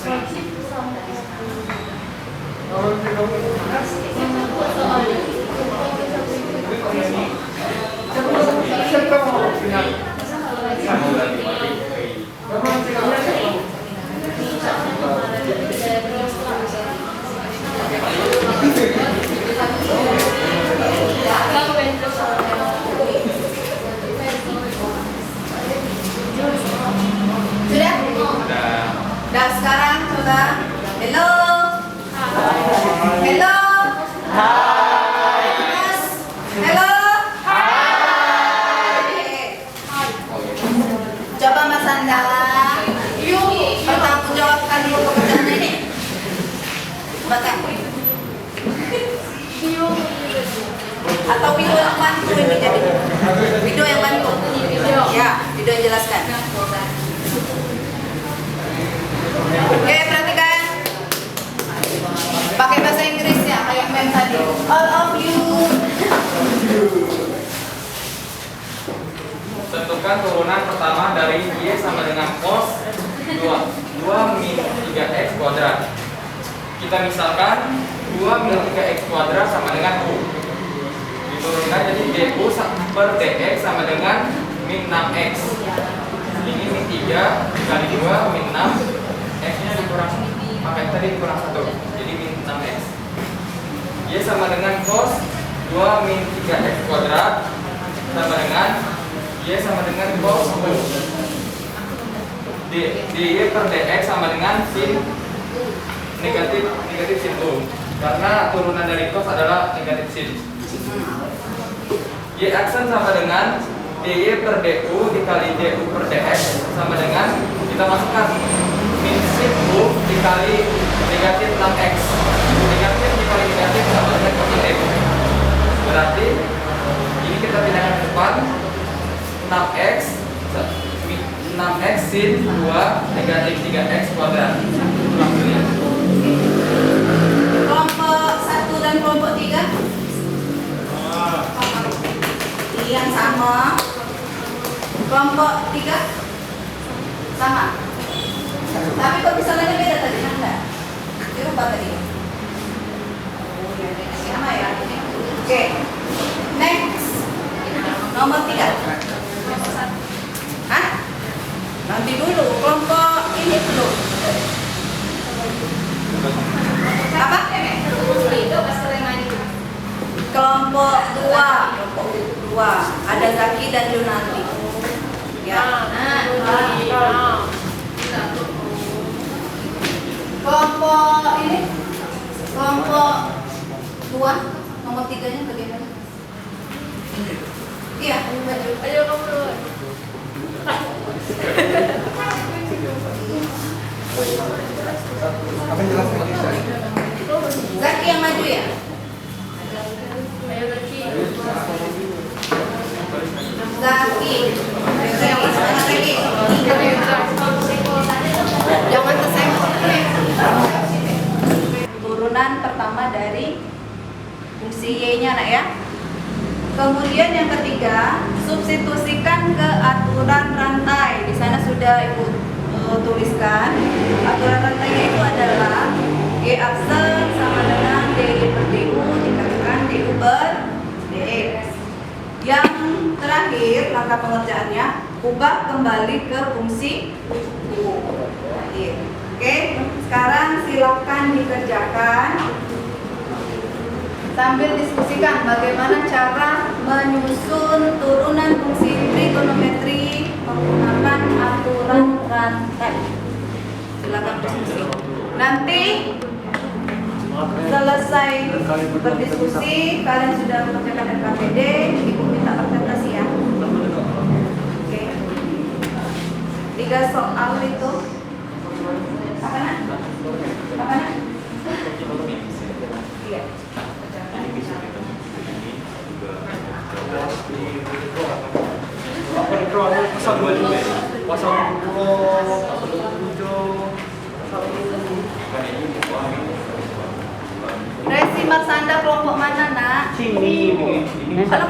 Sudah? Nah, sekarang coba. Hello. Hello. Mas. Hello. Coba Mas Anda. Bertanggung jawabkan dulu pekerjaan ini. Baca. Atau video yang bantu ini jadi. Video yang bantu. Ya, video yang jelaskan. Oke, perhatikan. Pakai bahasa Inggrisnya kayak mem tadi. All of you. Tentukan turunan pertama dari Y sama dengan cos 2 min 3x kuadrat. Kita misalkan 2 min 3x kuadrat sama dengan U. Diturunkan jadi du per dx sama dengan min 6x. Ini min 3 kali 2 min 6. X nya dikurang, maka tadi dikurang 1, jadi min 6x. Y sama dengan cos 2 min 3x kuadrat sama dengan Y sama dengan cos U. dy per dx sama dengan sin negatif sin U, karena turunan dari cos adalah negatif sin. Y aksen sama dengan dy per du dikali du per dx sama dengan, kita masukkan min sin U dikali negatif 6x. Negatif dikali negatif sama dengan positif. Berarti ini kita pindahkan ke depan. 6x sin 2 negatif 3x kuadrat. Kelompok 1 dan kelompok 3 yang sama. Kelompok 3 sama. Tapi kok misalnya beda tadi, enggak? Dirubah tadi. Sama ya. Oke. Next. Nomor 3. Hah? Nanti dulu, kelompok ini dulu. Apa? Kelompok 2. Ada Zaki dan Junanti. Ya. Kelompok ini, kelompok 2, nomor 3-nya bagaimana? Iya, ayo kamu dulu. Apa yang jelas lagi? Zaki yang maju ya? Zaki. Semangat lagi. Jangan tersenggol. Turunan pertama dari fungsi Y-nya nak ya. Kemudian yang ketiga, substitusikan ke aturan rantai. Di sana sudah Ibu tuliskan. Aturan rantainya itu adalah Y aksen sama dengan dy per du dikalikan du per dx. Yang terakhir, langkah pengerjaannya, ubah kembali ke fungsi U. Oke, sekarang silakan dikerjakan sambil diskusikan bagaimana cara menyusun turunan fungsi trigonometri menggunakan aturan rantai. Silakan diskusi. Nanti selesai berdiskusi, kalian sudah mengerjakan RKPD, Ibu minta presentasi ya. Oke. 3 soal itu. Apa nak? Apa nak? Iya. Apa di draw pasal 2 juga? Pasal 20, pasal 27, pasal Resi Marsanda kelompok mana nak? sini. Kalau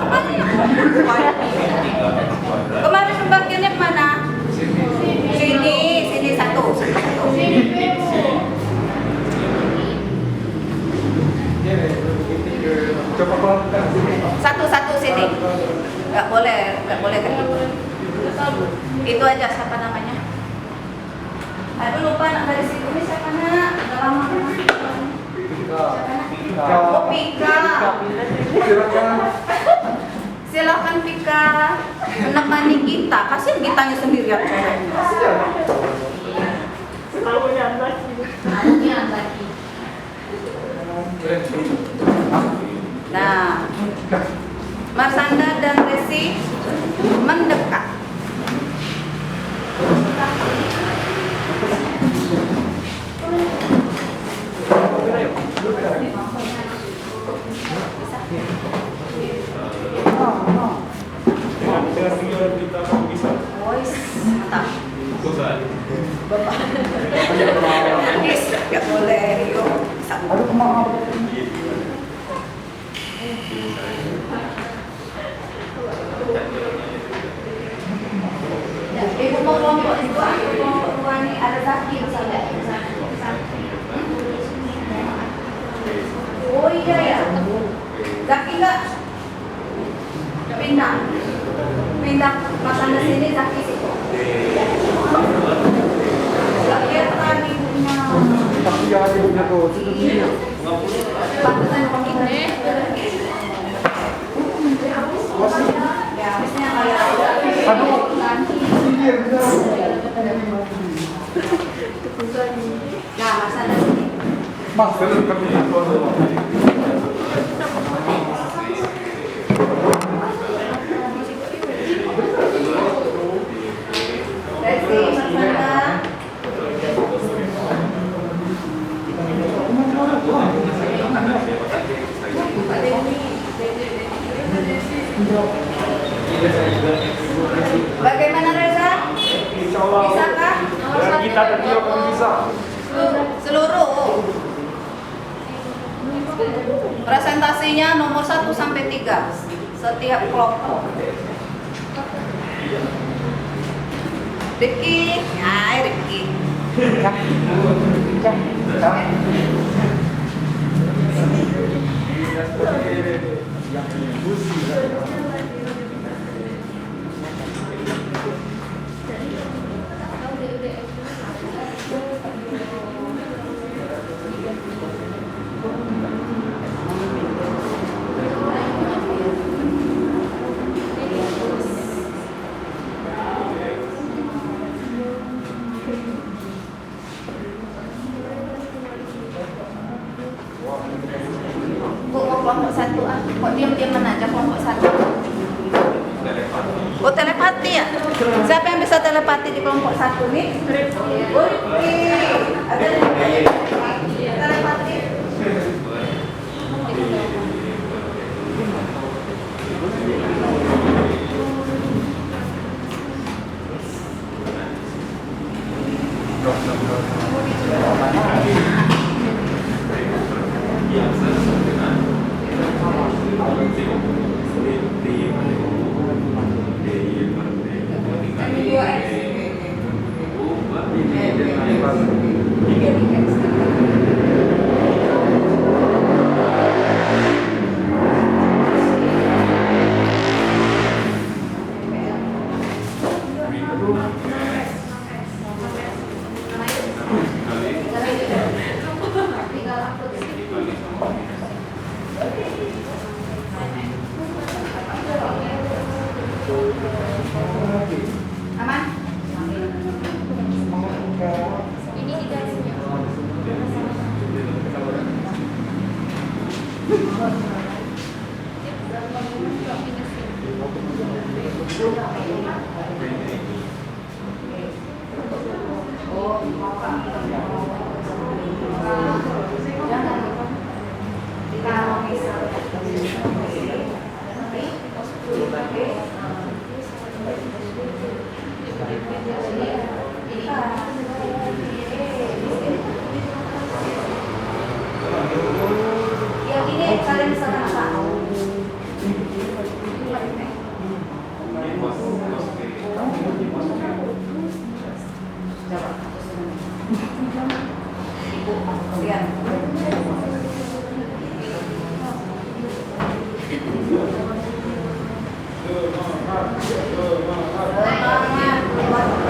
kemarin pembagiannya kemana? Sini 1. Itu aja siapa namanya? Aduh lupa nak dari situ ini siapa nak? Udah lama kan? Oh Pika. Silakan Pika menemani kita. Kasihan Gitanya sendirian ceweknya. Tahunya lagi. Tahunya lagi. Nah, Marsanda dan Resi mendekat. Dengan tinggal kita bisa. Voice, mantap. Bosan. Yes, nggak boleh. Yuk, bisa. Ya, ibu mau kelompok ibu, aku kelompok dua nih ada Zaki misalnya. Oh iya ya, Zaki nggak pindah makan di sini Zaki situ. Zaki kan ibunya. Tapi jangan ibunya tuh, Pantesan ini. Ya, harusnya kayak. Aduh. Nah, Mas ada sini. Mas, bener kami Resi, Mas Bagaimana Reza? Insya Allah. Bisakah? Dan kita tentunya akan bisa. Seluruh presentasinya nomor 1 sampai 3 setiap kelompok. Rifki, hai Rifki. Bu, mau kelompok 1 ah. Kok diam-diaman aja kelompok 1? Oh telepati ya? Siapa yang bisa telepati di kelompok 1 nih? Oh Rifki. Ada Rifki. Telepati. Aman? Ini di garisnya. Yang ini kalian bisa tahu. Lihat. Semangat.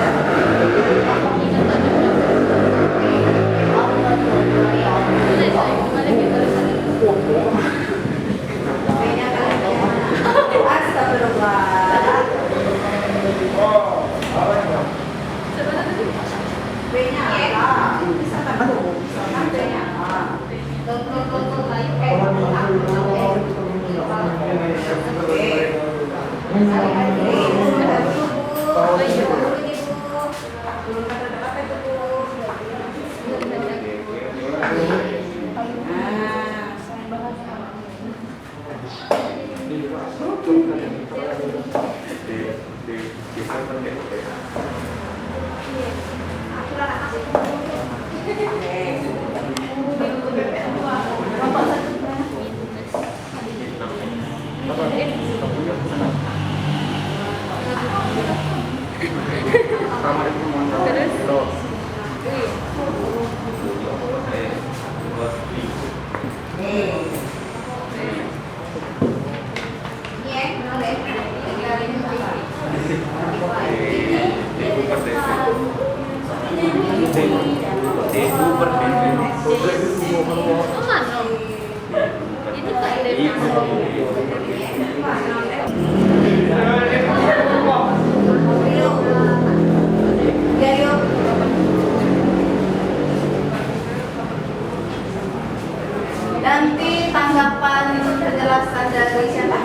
Nanti tanggapan penjelasan dari siapa?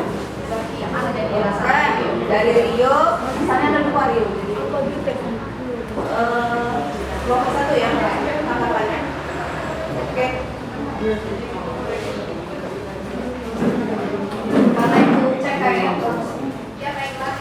Dari Rio, misalnya ada 2 Rio. Kelompok 1 ya, tanggapannya. Oke. Karena itu cek kayak ya baiklah.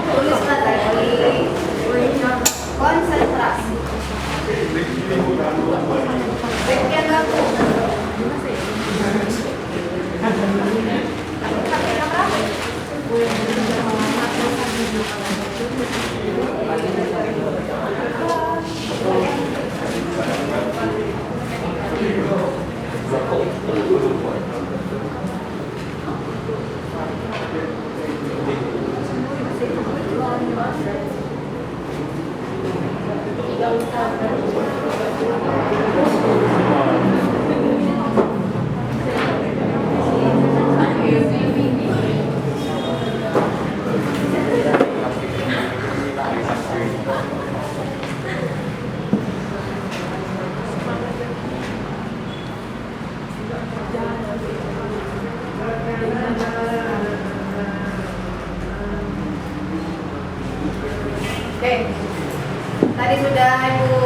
Tulislah tadi konsentrasi. Bagian aku. Oke, tadi sudah Ibu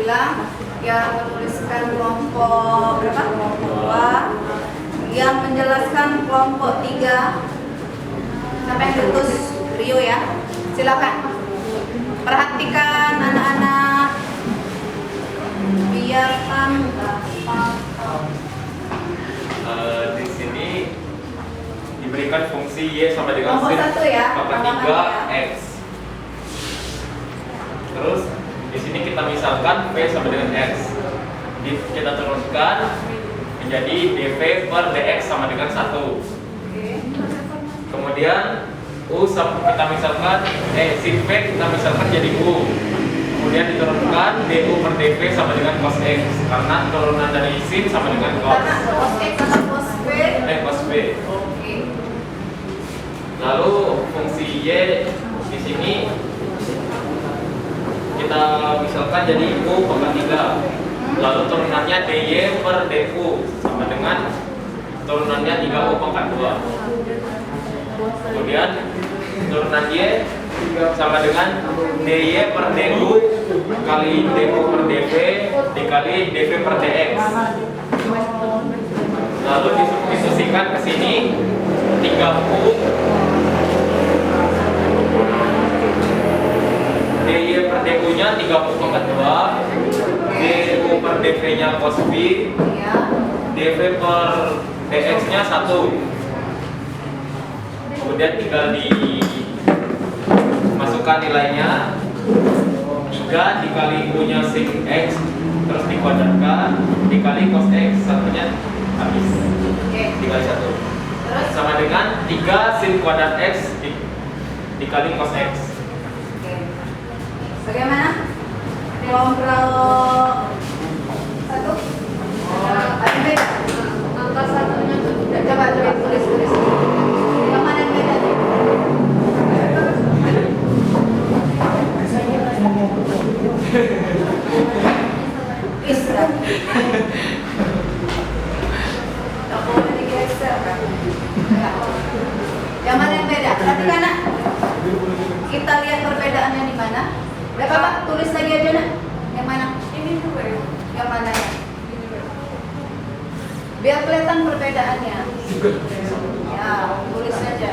bilang yang menuliskan kelompok berapa? Kelompok 2, yang menjelaskan kelompok 3. Siapa yang diutus? Rio ya. Silakan. Perhatikan anak-anak. Biarkan Di sini diberikan fungsi Y sama dengan kelompok 1 ya. pangkat 3 X. Terus di sini kita misalkan P sama dengan X. Kita turunkan menjadi dV per dx sama dengan 1. Kemudian U kita misalkan sin P kita misalkan jadi U. Kemudian diturunkan du per dv sama dengan cos X, karena turunan dari sin sama dengan cos. karena cos X sama cos B. Cos B. Oke. Lalu fungsi Y di sini kita misalkan jadi U pangkat 3. Lalu turunannya dy per du sama dengan turunannya 3U pangkat 2. Kemudian turunan Y sama dengan dy per du kali du per dv dikali dv per dx. Lalu disubstitusikan ke sini 3U dy per du nya 3U pangkat 2, du per dv nya cos B, Ya. dv per dx nya 1. Kemudian tinggal dimasukkan nilainya 3 dikali U nya sin X, terus dikuadratkan dikali cos X, satunya habis Oke. dikali 1 Terus sama dengan 3 sin kuadrat X dikali cos X. Oke. Bagaimana? Kelompok 1? Ada yang beda? Angka satunya Coba tulis. Yang mana yang beda? Bisa. Tak boleh digeser kan? Yang mana yang beda? Perhatikan nak. Kita lihat perbedaannya di mana. Udah Bapak tulis lagi aja nak. Yang mana? ini dua ya. Yang mana ya? Biar kelihatan perbedaannya. Ya, tulis saja.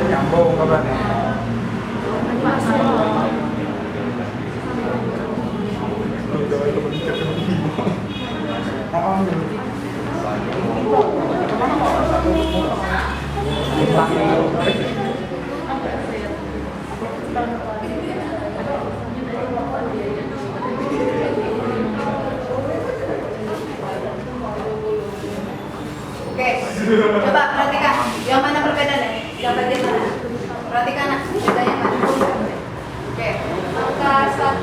Nyambung kabarnya. Oke, coba perhatikan. Yang mana perbedaannya? Yang bagian mana? Perhatikan nak. Bedanya mana? Oke. Angka 1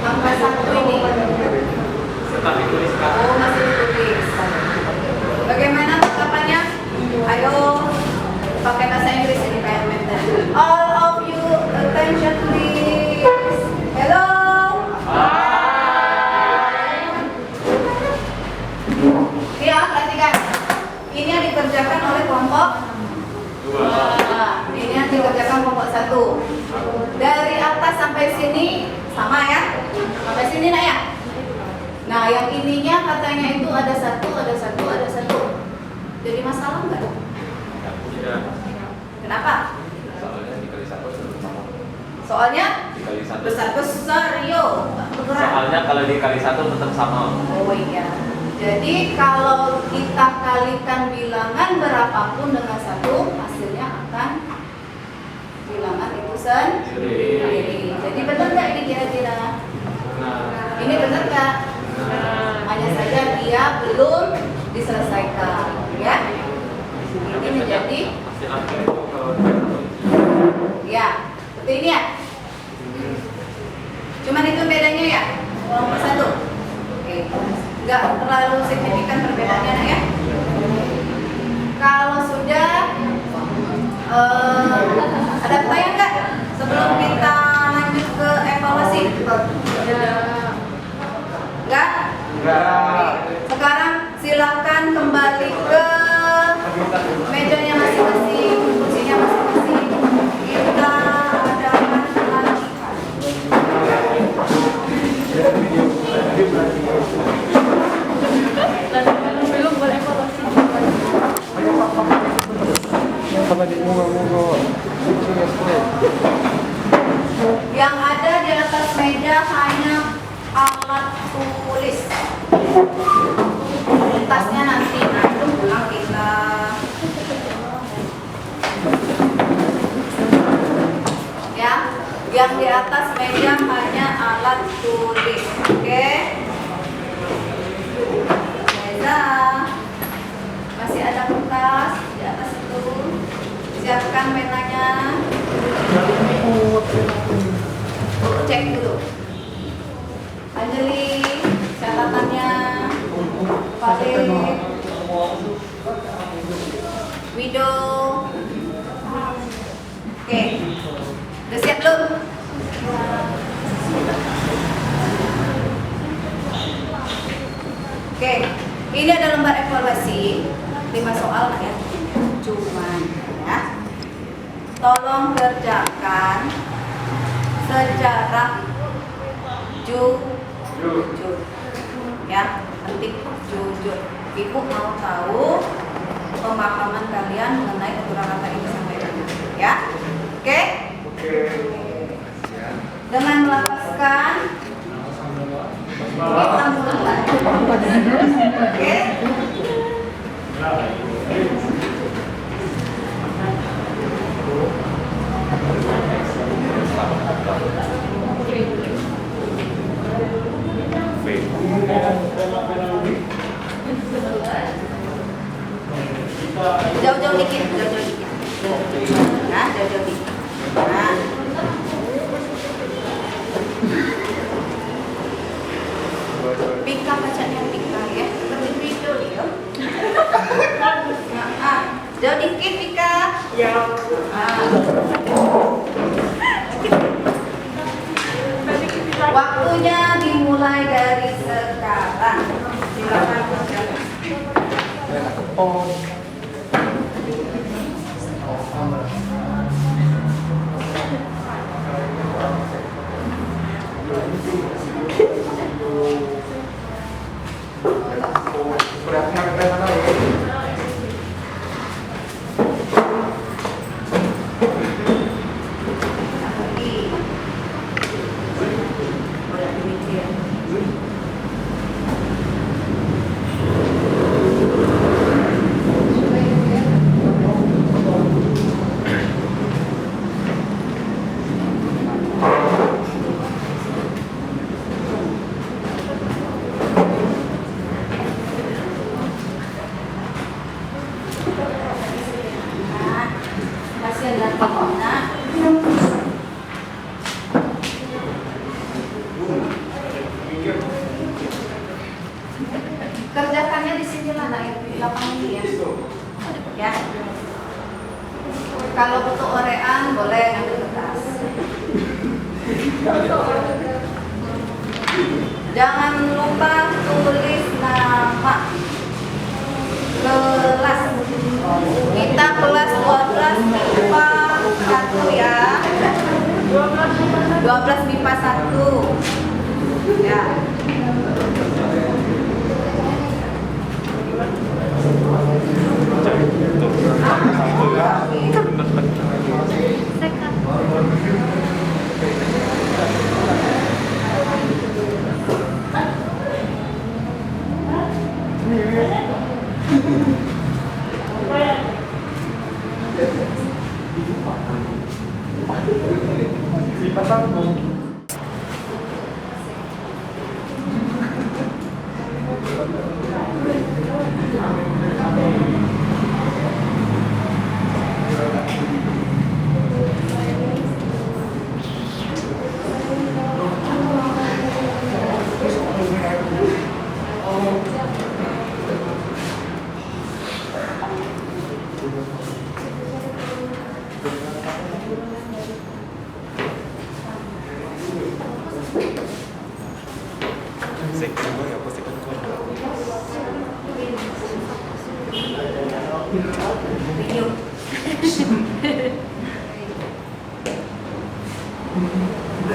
Angka 1 ini. Tetap dituliskan. Oh, masih ditulis. Bagaimana tanggapannya? Ayo pakai bahasa Inggris ini kayak mentor. All of you attention please. Hello. Ya, perhatikan. Ini yang dikerjakan oleh kelompok 2. Ini yang dikerjakan kelompok 1. Dari atas sampai sini sama ya? Sampai sini nak ya? Nah, yang ininya katanya itu ada satu. Jadi masalah enggak? Tidak. Kenapa? Soalnya dikali 1 tetap sama. Soalnya Dikali 1. besar yo. Soalnya kalau dikali 1 tetap sama. Oh iya. Jadi kalau kita kalikan bilangan berapapun dengan 1, hasilnya akan bilangan itu sendiri. Jadi benar nggak ini kira-kira? Nah, Ini benar nggak? Hanya saja dia belum diselesaikan, ya. Ini menjadi, hasil akhir itu kalau ya, seperti ini ya. Cuman itu bedanya ya, kelompok 1. Oke, nggak terlalu signifikan perbedaannya nak ya. Kalau sudah ada pertanyaan nggak sebelum kita lanjut ke evaluasi? Nggak? Sekarang silakan kembali ke mejanya masing-masing, kursinya masing-masing. Kita adakan pelantikan. belum boleh evaluasi. Yang ada di atas meja hanya alat tulis. Tasnya nanti pulang kita. Ya, yang di atas meja hanya alat tulis. Oke. Meja masih ada kertas di atas itu. Siapkan penanya. Cek dulu. Anjeli, catatannya. Paling Wido. Oke. Udah siap belum? Oke. Ini ada lembar evaluasi 5 soal ya. Cuman ya. Tolong kerjakan secara jujur. Ya, penting jujur. Ibu mau tahu pemahaman kalian mengenai aturan kata ini sampai mana, ya. Oke? dengan melafazkan kita mulai. Oke. Jauh-jauh dikit, jauh-jauh dikit. Nah, jauh-jauh dikit. Nah. Pika bacanya Pika ya, seperti video dia. Jauh dikit Pika. Ya. Waktunya dimulai dari sekarang. Silakan. Kerjakannya di sini lah, yang di belakang ini ya. Ya. Kalau butuh orean boleh ambil kertas. Jangan lupa tulis nama kelas. Kita kelas 12 MIPA 1 ya. 12 MIPA 1. Ya.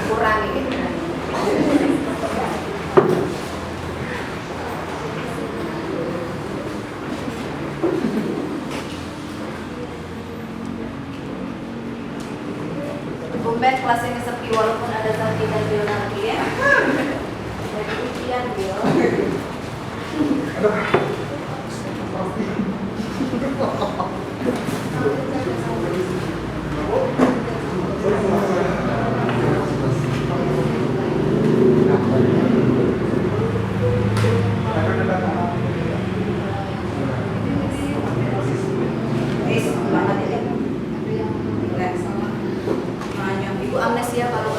Kurangi gitu. Tumben kelas ini sepi walaupun ada Zaki dan Dio nanti ya. Jadi ujian Dio. Ibu amnesia kalau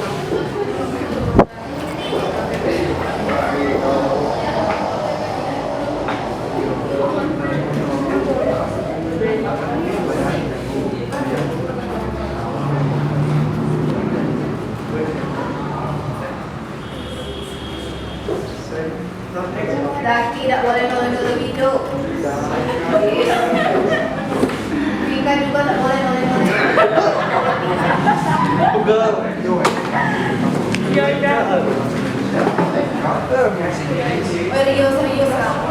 Daki tidak boleh noleh-noleh video. Vika juga tidak boleh noleh-noleh. Serius kamu.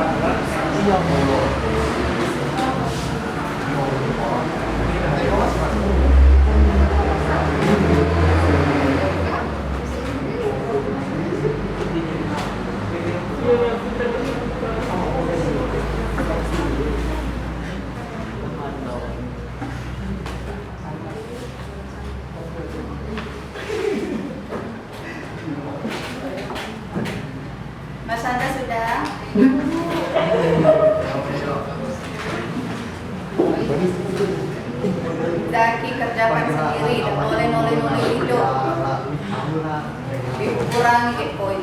dikerjakan sendiri, dan boleh noleh-noleh hidup. Ibu kurangi poin.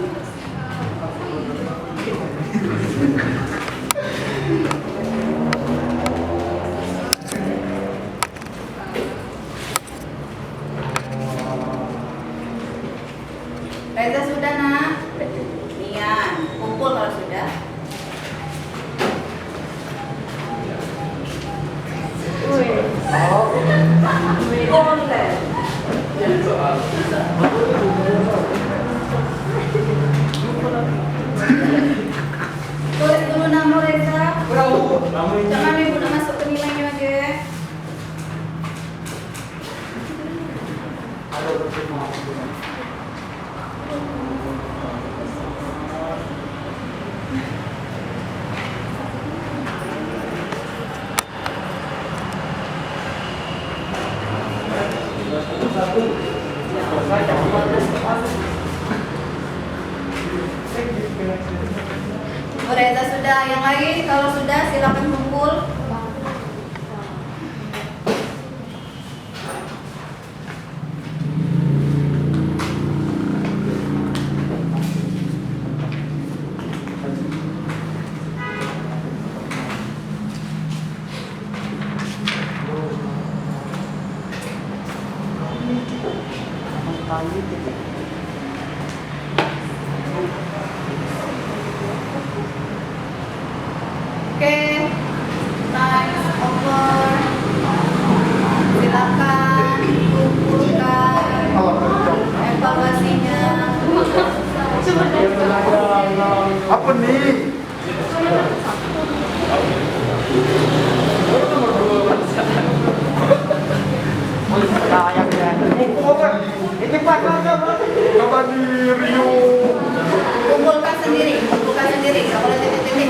Reza sudah nak? Nian, kumpul kalau sudah. Tulis dulu nama Reza. Jangan ibu udah masuk ke nilainya aja. Bu Reza sudah, yang lain kalau sudah silakan kumpul. Oke, time over. Silakan kumpulkan evaluasinya. Apa nih? Kumpulkan sendiri, nggak boleh titik-titik.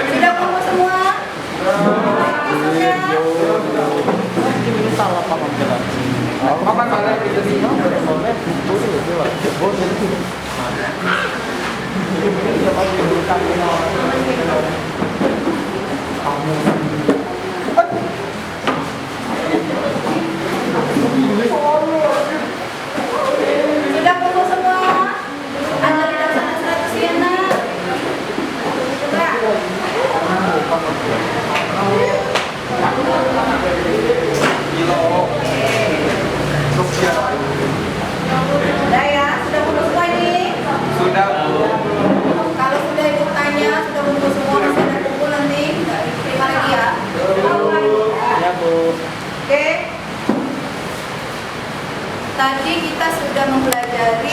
Sudah kumpul semua? Sudah kumpul semua? Anda tidak sana 100 ya nak? Sudah ya? Sudah kumpul semua ini? Sudah, Bu. Kalau sudah ibu tanya, sudah kumpul semua, masih ada kumpul nanti, nggak diterima lagi ya? Ya, Bu. Oke. Tadi kita sudah mempelajari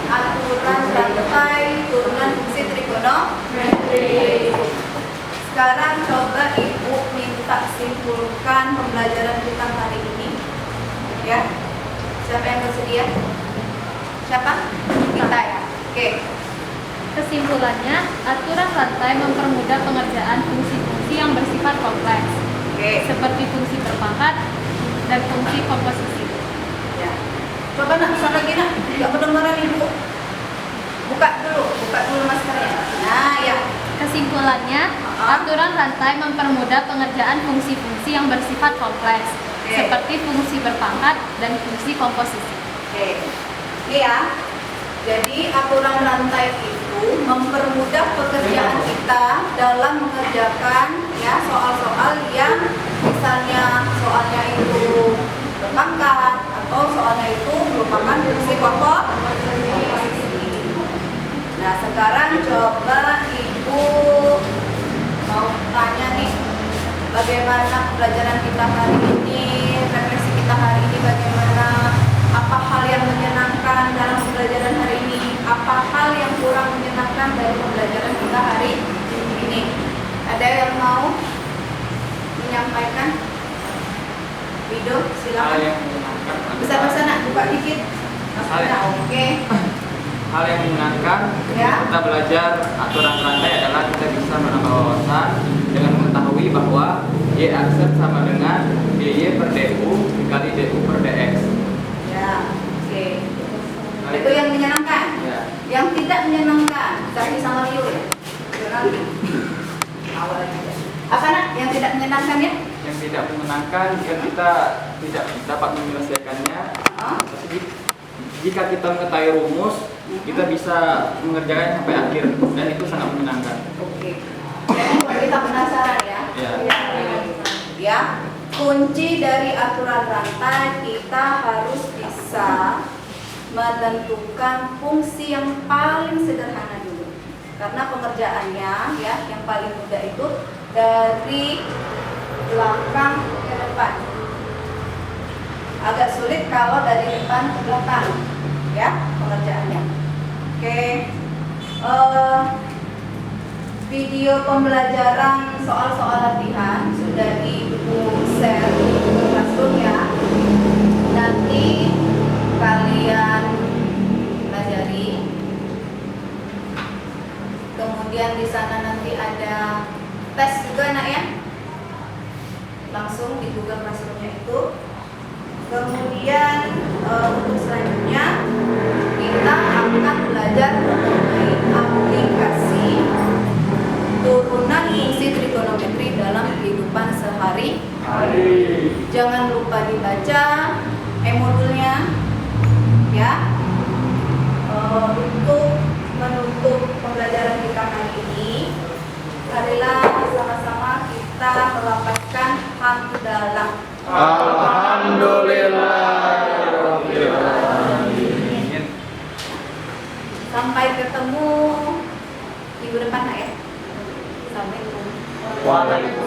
aturan rantai turunan fungsi trigonometri. Sekarang coba ibu minta simpulkan pembelajaran kita hari ini. Ya, siapa yang bersedia? Siapa? Kita ya. Oke. Kesimpulannya, aturan rantai mempermudah pengerjaan fungsi-fungsi yang bersifat kompleks, seperti fungsi berpangkat dan fungsi komposisi. Ya. Coba nak, sana lagi nak, nggak kedengaran ibu. Buka dulu maskernya. Nah ya. Kesimpulannya, aturan rantai mempermudah pengerjaan fungsi-fungsi yang bersifat kompleks, seperti fungsi berpangkat dan fungsi komposisi. Oke. Ini ya. Jadi aturan rantai itu mempermudah pekerjaan kita dalam mengerjakan ya soal-soal yang misalnya soalnya itu berpangkat atau soalnya itu merupakan fungsi komposisi. Nah sekarang coba ibu mau tanya nih, bagaimana pelajaran kita hari ini, refleksi kita hari ini bagaimana? Apa hal yang menyenangkan dalam pembelajaran hari ini? Apa hal yang kurang menyenangkan dari pembelajaran kita hari ini? Ada Ada yang mau menyampaikan? Wido, Hal silakan. yang menyenangkan adalah- Besar-besar nak buka dikit. Hal yang- Oke. Hal yang menyenangkan Ya. kita belajar aturan rantai adalah kita bisa menambah wawasan dengan mengetahui bahwa Y aksen sama dengan DY per DU dikali DU per DX. Ya, oke. Hal Itu yang menyenangkan. Ya. Yang tidak menyenangkan, kasih sama Rio ya. Nanti. Awalnya aja. Apa nak? Yang tidak menyenangkan ya? Yang tidak menyenangkan jika kita tidak dapat menyelesaikannya. Hah? Tapi jika kita mengetahui rumus, kita bisa mengerjakannya sampai akhir dan itu sangat menyenangkan. Oke. Jadi kalau kita penasaran ya. Ya. Ya. Kunci dari aturan rantai kita harus bisa menentukan fungsi yang paling sederhana dulu. Karena pengerjaannya ya yang paling mudah itu dari belakang ke depan. Agak sulit kalau dari depan ke belakang ya pengerjaannya. Oke. Video pembelajaran soal-soal latihan sudah Ibu share di Classroom ya. Nanti kalian pelajari. Kemudian di sana nanti ada tes juga nak ya. Langsung di Google Classroom-nya itu. Kemudian untuk selanjutnya kita akan belajar mengenai aplikasi turunan fungsi trigonometri dalam kehidupan sehari-hari. Jangan lupa dibaca modulnya ya. Untuk menutup pembelajaran kita kali ini, marilah sama-sama kita melafazkan hamdalah. Alhamdulillahirobbilalamin. Sampai ketemu minggu depan nak ya. Assalamualaikum. Waalaikumsalam.